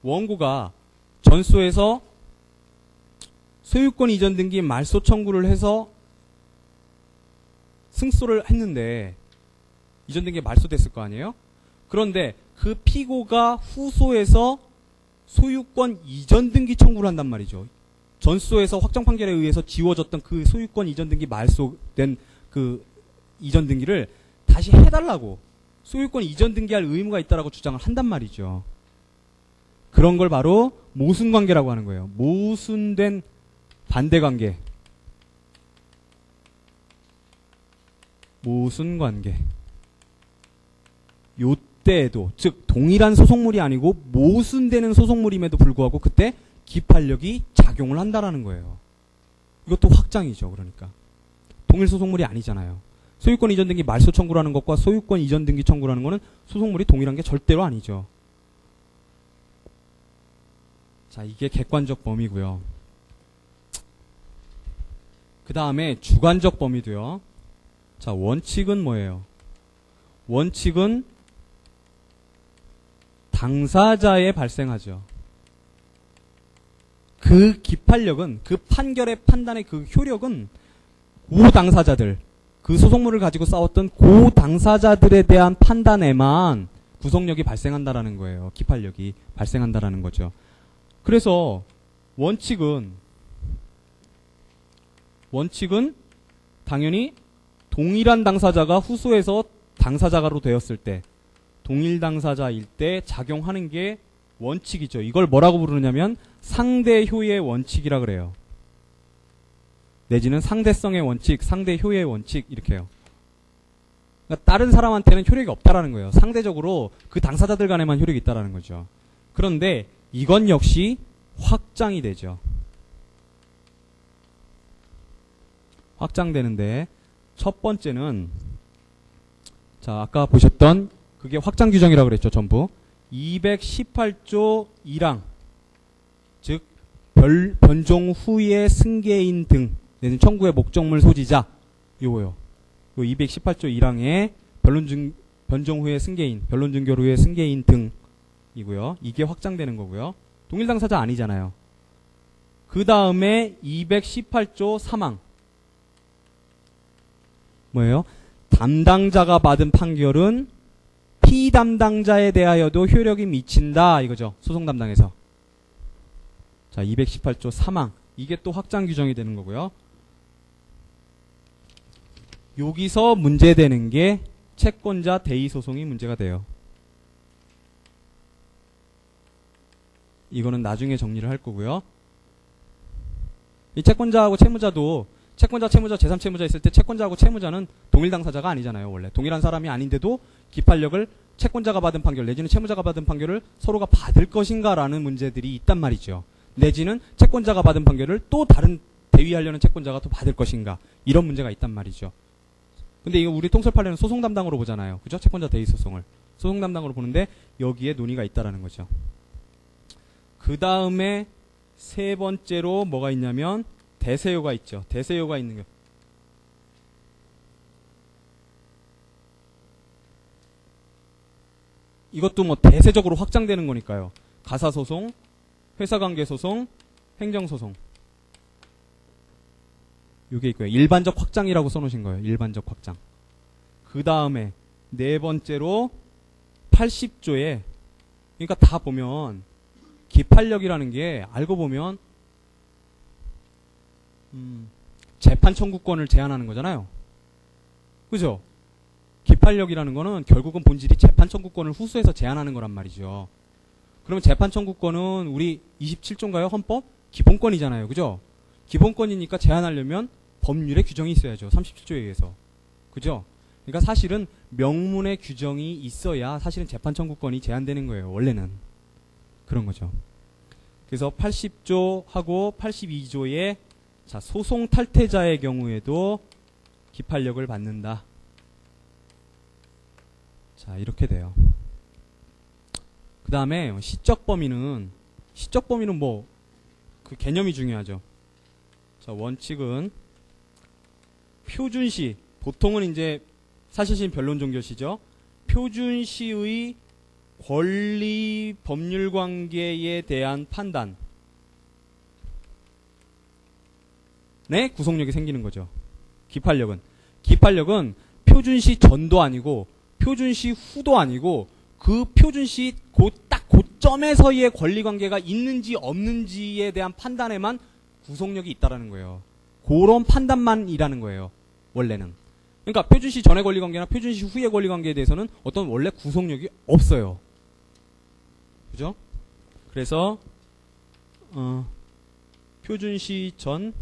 원고가 전소에서 소유권 이전 등기 말소 청구를 해서 승소를 했는데 이전 등기에 말소됐을 거 아니에요? 그런데 그 피고가 후소에서 소유권 이전 등기 청구를 한단 말이죠. 전소에서 확정 판결에 의해서 지워졌던 그 소유권 이전 등기 말소된 그 이전 등기를 다시 해달라고 소유권 이전 등기할 의무가 있다라고 주장을 한단 말이죠. 그런 걸 바로 모순관계라고 하는 거예요. 모순된 반대관계. 모순관계. 요때에도 즉 동일한 소속물이 아니고 모순되는 소속물임에도 불구하고 그때 기판력이 작용을 한다라는 거예요. 이것도 확장이죠. 그러니까 동일 소속물이 아니잖아요. 소유권 이전 등기 말소 청구라는 것과 소유권 이전 등기 청구라는 거는 소속물이 동일한 게 절대로 아니죠. 자, 이게 객관적 범위고요. 그 다음에 주관적 범위도요. 자, 원칙은 뭐예요? 원칙은 당사자에 발생하죠. 그 기판력은, 그 판결의 판단의 그 효력은 고 당사자들, 그 소속물을 가지고 싸웠던 고 당사자들에 대한 판단에만 구속력이 발생한다라는 거예요. 기판력이 발생한다라는 거죠. 그래서 원칙은 당연히 동일한 당사자가 후소에서 당사자가로 되었을 때 동일 당사자일 때 작용하는 게 원칙이죠. 이걸 뭐라고 부르냐면 상대 효의 원칙이라 그래요. 내지는 상대성의 원칙, 상대 효의 원칙 이렇게 해요. 그러니까 다른 사람한테는 효력이 없다라는 거예요. 상대적으로 그 당사자들 간에만 효력이 있다라는 거죠. 그런데 이건 역시 확장이 되죠. 확장되는데 첫 번째는 자 아까 보셨던 그게 확장 규정이라고 그랬죠. 전부 218조 2랑 즉 변종 후의 승계인 등 내지는 청구의 목적물 소지자 요거요. 요 218조 1항에 변종 후의 승계인, 변론 준결 후의 승계인 등이고요. 이게 확장되는 거고요. 동일 당사자 아니잖아요. 그 다음에 218조 3항 뭐예요? 담당자가 받은 판결은 피담당자에 대하여도 효력이 미친다 이거죠. 소송 담당에서. 자, 218조 3항 이게 또 확장 규정이 되는 거고요. 여기서 문제되는 게 채권자 대의 소송이 문제가 돼요. 이거는 나중에 정리를 할 거고요. 이 채권자하고 채무자도 채권자, 채무자, 제3채무자 있을 때 채권자하고 채무자는 동일 당사자가 아니잖아요. 원래 동일한 사람이 아닌데도 기판력을 채권자가 받은 판결 내지는 채무자가 받은 판결을 서로가 받을 것인가라는 문제들이 있단 말이죠. 내지는 채권자가 받은 판결을 또 다른 대위하려는 채권자가 또 받을 것인가 이런 문제가 있단 말이죠. 근데 이거 우리 통설판례는 소송 담당으로 보잖아요. 그죠? 채권자 대의 소송을 소송 담당으로 보는데 여기에 논의가 있다라는 거죠. 그 다음에 세 번째로 뭐가 있냐면 대세효가 있죠. 대세효가 있는 거. 이것도 뭐 대세적으로 확장되는 거니까요. 가사소송, 회사관계소송, 행정소송. 이게 있고요. 일반적 확장이라고 써놓으신 거예요. 일반적 확장. 그 다음에 네 번째로 80조에 그러니까 다 보면 기판력이라는 게 알고 보면 재판 청구권을 제한하는 거잖아요. 그죠? 기판력이라는 거는 결국은 본질이 재판 청구권을 후수해서 제한하는 거란 말이죠. 그러면 재판 청구권은 우리 27조인가요? 헌법? 기본권이잖아요. 그죠? 기본권이니까 제한하려면 법률에 규정이 있어야죠. 37조에 의해서. 그죠? 그러니까 사실은 명문의 규정이 있어야 사실은 재판 청구권이 제한되는 거예요. 원래는. 그런 거죠. 그래서 80조하고 82조에 자, 소송 탈퇴자의 경우에도 기판력을 받는다. 자, 이렇게 돼요. 그 다음에 시적 범위는 뭐 그 개념이 중요하죠. 자, 원칙은 표준시, 보통은 이제 사실심 변론 종결시죠. 표준시의 권리 법률 관계에 대한 판단. 네, 구속력이 생기는 거죠. 기판력은 표준시 전도 아니고 표준시 후도 아니고 그 표준시 딱 고점에서의 권리관계가 있는지 없는지에 대한 판단에만 구속력이 있다라는 거예요. 그런 판단만이라는 거예요. 원래는. 그러니까 표준시 전의 권리관계나 표준시 후의 권리관계에 대해서는 어떤 원래 구속력이 없어요. 그죠? 그래서 표준시 전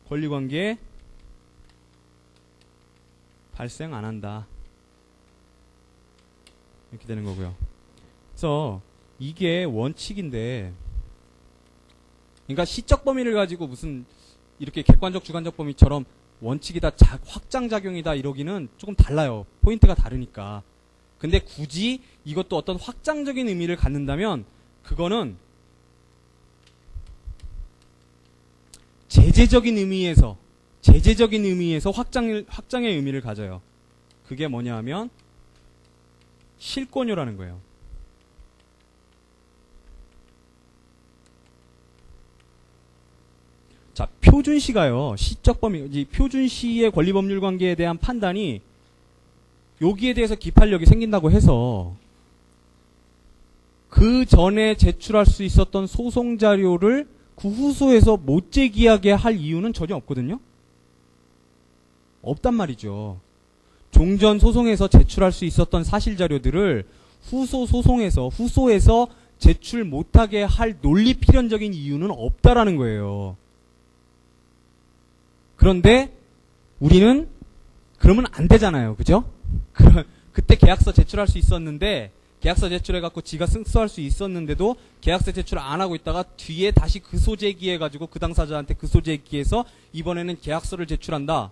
권리관계 발생 안 한다. 이렇게 되는 거고요. 그래서 이게 원칙인데, 그러니까 시적 범위를 가지고 무슨 이렇게 객관적 주관적 범위처럼 원칙이다, 확장작용이다 이러기는 조금 달라요. 포인트가 다르니까. 근데 굳이 이것도 어떤 확장적인 의미를 갖는다면 그거는 제재적인 의미에서 확장의 의미를 가져요. 그게 뭐냐 하면 실권유라는 거예요. 자, 표준시가요. 시적 범위, 표준시의 권리법률 관계에 대한 판단이 여기에 대해서 기판력이 생긴다고 해서 그 전에 제출할 수 있었던 소송 자료를 구후소에서 못 제기하게 할 이유는 전혀 없거든요. 없단 말이죠. 종전 소송에서 제출할 수 있었던 사실 자료들을 후소에서 제출 못하게 할 논리 필연적인 이유는 없다라는 거예요. 그런데 우리는 그러면 안 되잖아요. 그죠? 그때 계약서 제출할 수 있었는데 계약서 제출해갖고 지가 승소할 수 있었는데도 계약서 제출 안 하고 있다가 뒤에 다시 그 소제기해가지고 그 당사자한테 그 소제기해서 이번에는 계약서를 제출한다.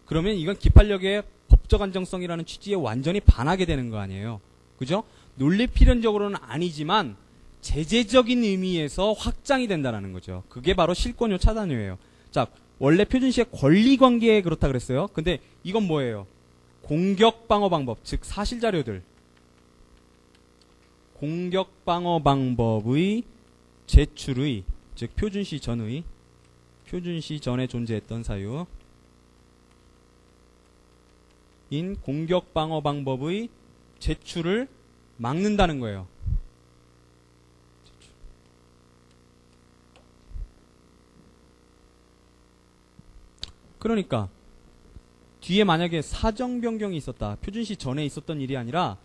그러면 이건 기판력의 법적 안정성이라는 취지에 완전히 반하게 되는 거 아니에요. 그죠? 논리 필연적으로는 아니지만 제재적인 의미에서 확장이 된다는 거죠. 그게 바로 실권료 차단료예요. 자, 원래 표준시의 권리관계에 그렇다 그랬어요. 근데 이건 뭐예요? 공격방어 방법, 즉 사실자료들. 공격방어 방법의 제출의, 즉 표준시 전의, 표준시 전에 존재했던 사유 인 공격방어 방법의 제출을 막는다는 거예요. 그러니까 뒤에 만약에 사정 변경이 있었다. 표준시 전에 있었던 일이 아니라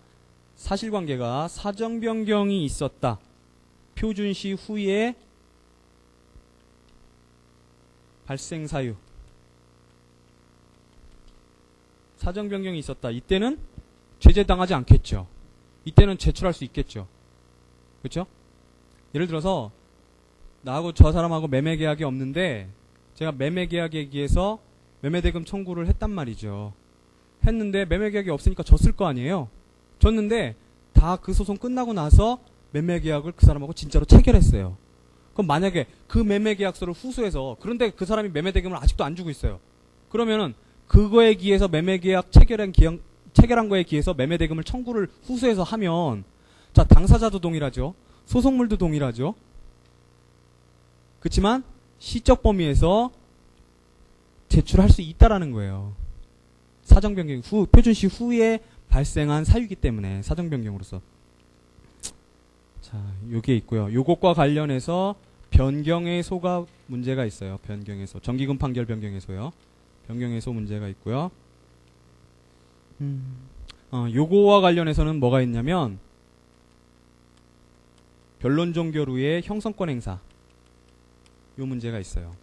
사실관계가 사정 변경이 있었다. 표준시 후에 발생 사유. 사정 변경이 있었다. 이때는 제재당하지 않겠죠. 이때는 제출할 수 있겠죠. 그렇죠? 예를 들어서 나하고 저 사람하고 매매 계약이 없는데 제가 매매 계약에 의해서 매매대금 청구를 했단 말이죠. 했는데 매매 계약이 없으니까 졌을 거 아니에요. 졌는데 다 그 소송 끝나고 나서 매매 계약을 그 사람하고 진짜로 체결했어요. 그럼 만약에 그 매매 계약서를 후수해서 그런데 그 사람이 매매대금을 아직도 안 주고 있어요. 그러면은 그거에 기해서 매매 계약 체결한 거에 기해서 매매대금을 청구를 후수해서 하면 자, 당사자도 동일하죠. 소송물도 동일하죠. 그렇지만 시적 범위에서 제출할 수 있다라는 거예요. 사정 변경 후, 표준시 후에 발생한 사유이기 때문에 사정 변경으로서. 자, 요게 있고요. 요것과 관련해서 변경의소가 문제가 있어요. 변경의소. 정기금 판결 변경의소요. 변경의소 문제가 있고요. 요거와 관련해서는 뭐가 있냐면 변론 종결 후에 형성권 행사. 요 문제가 있어요.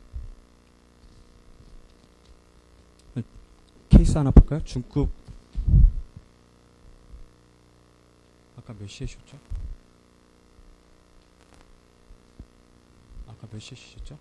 케이스 하나 볼까요? 중급 아까 몇 시에 쉬었죠? 아까 몇 시에 쉬셨죠?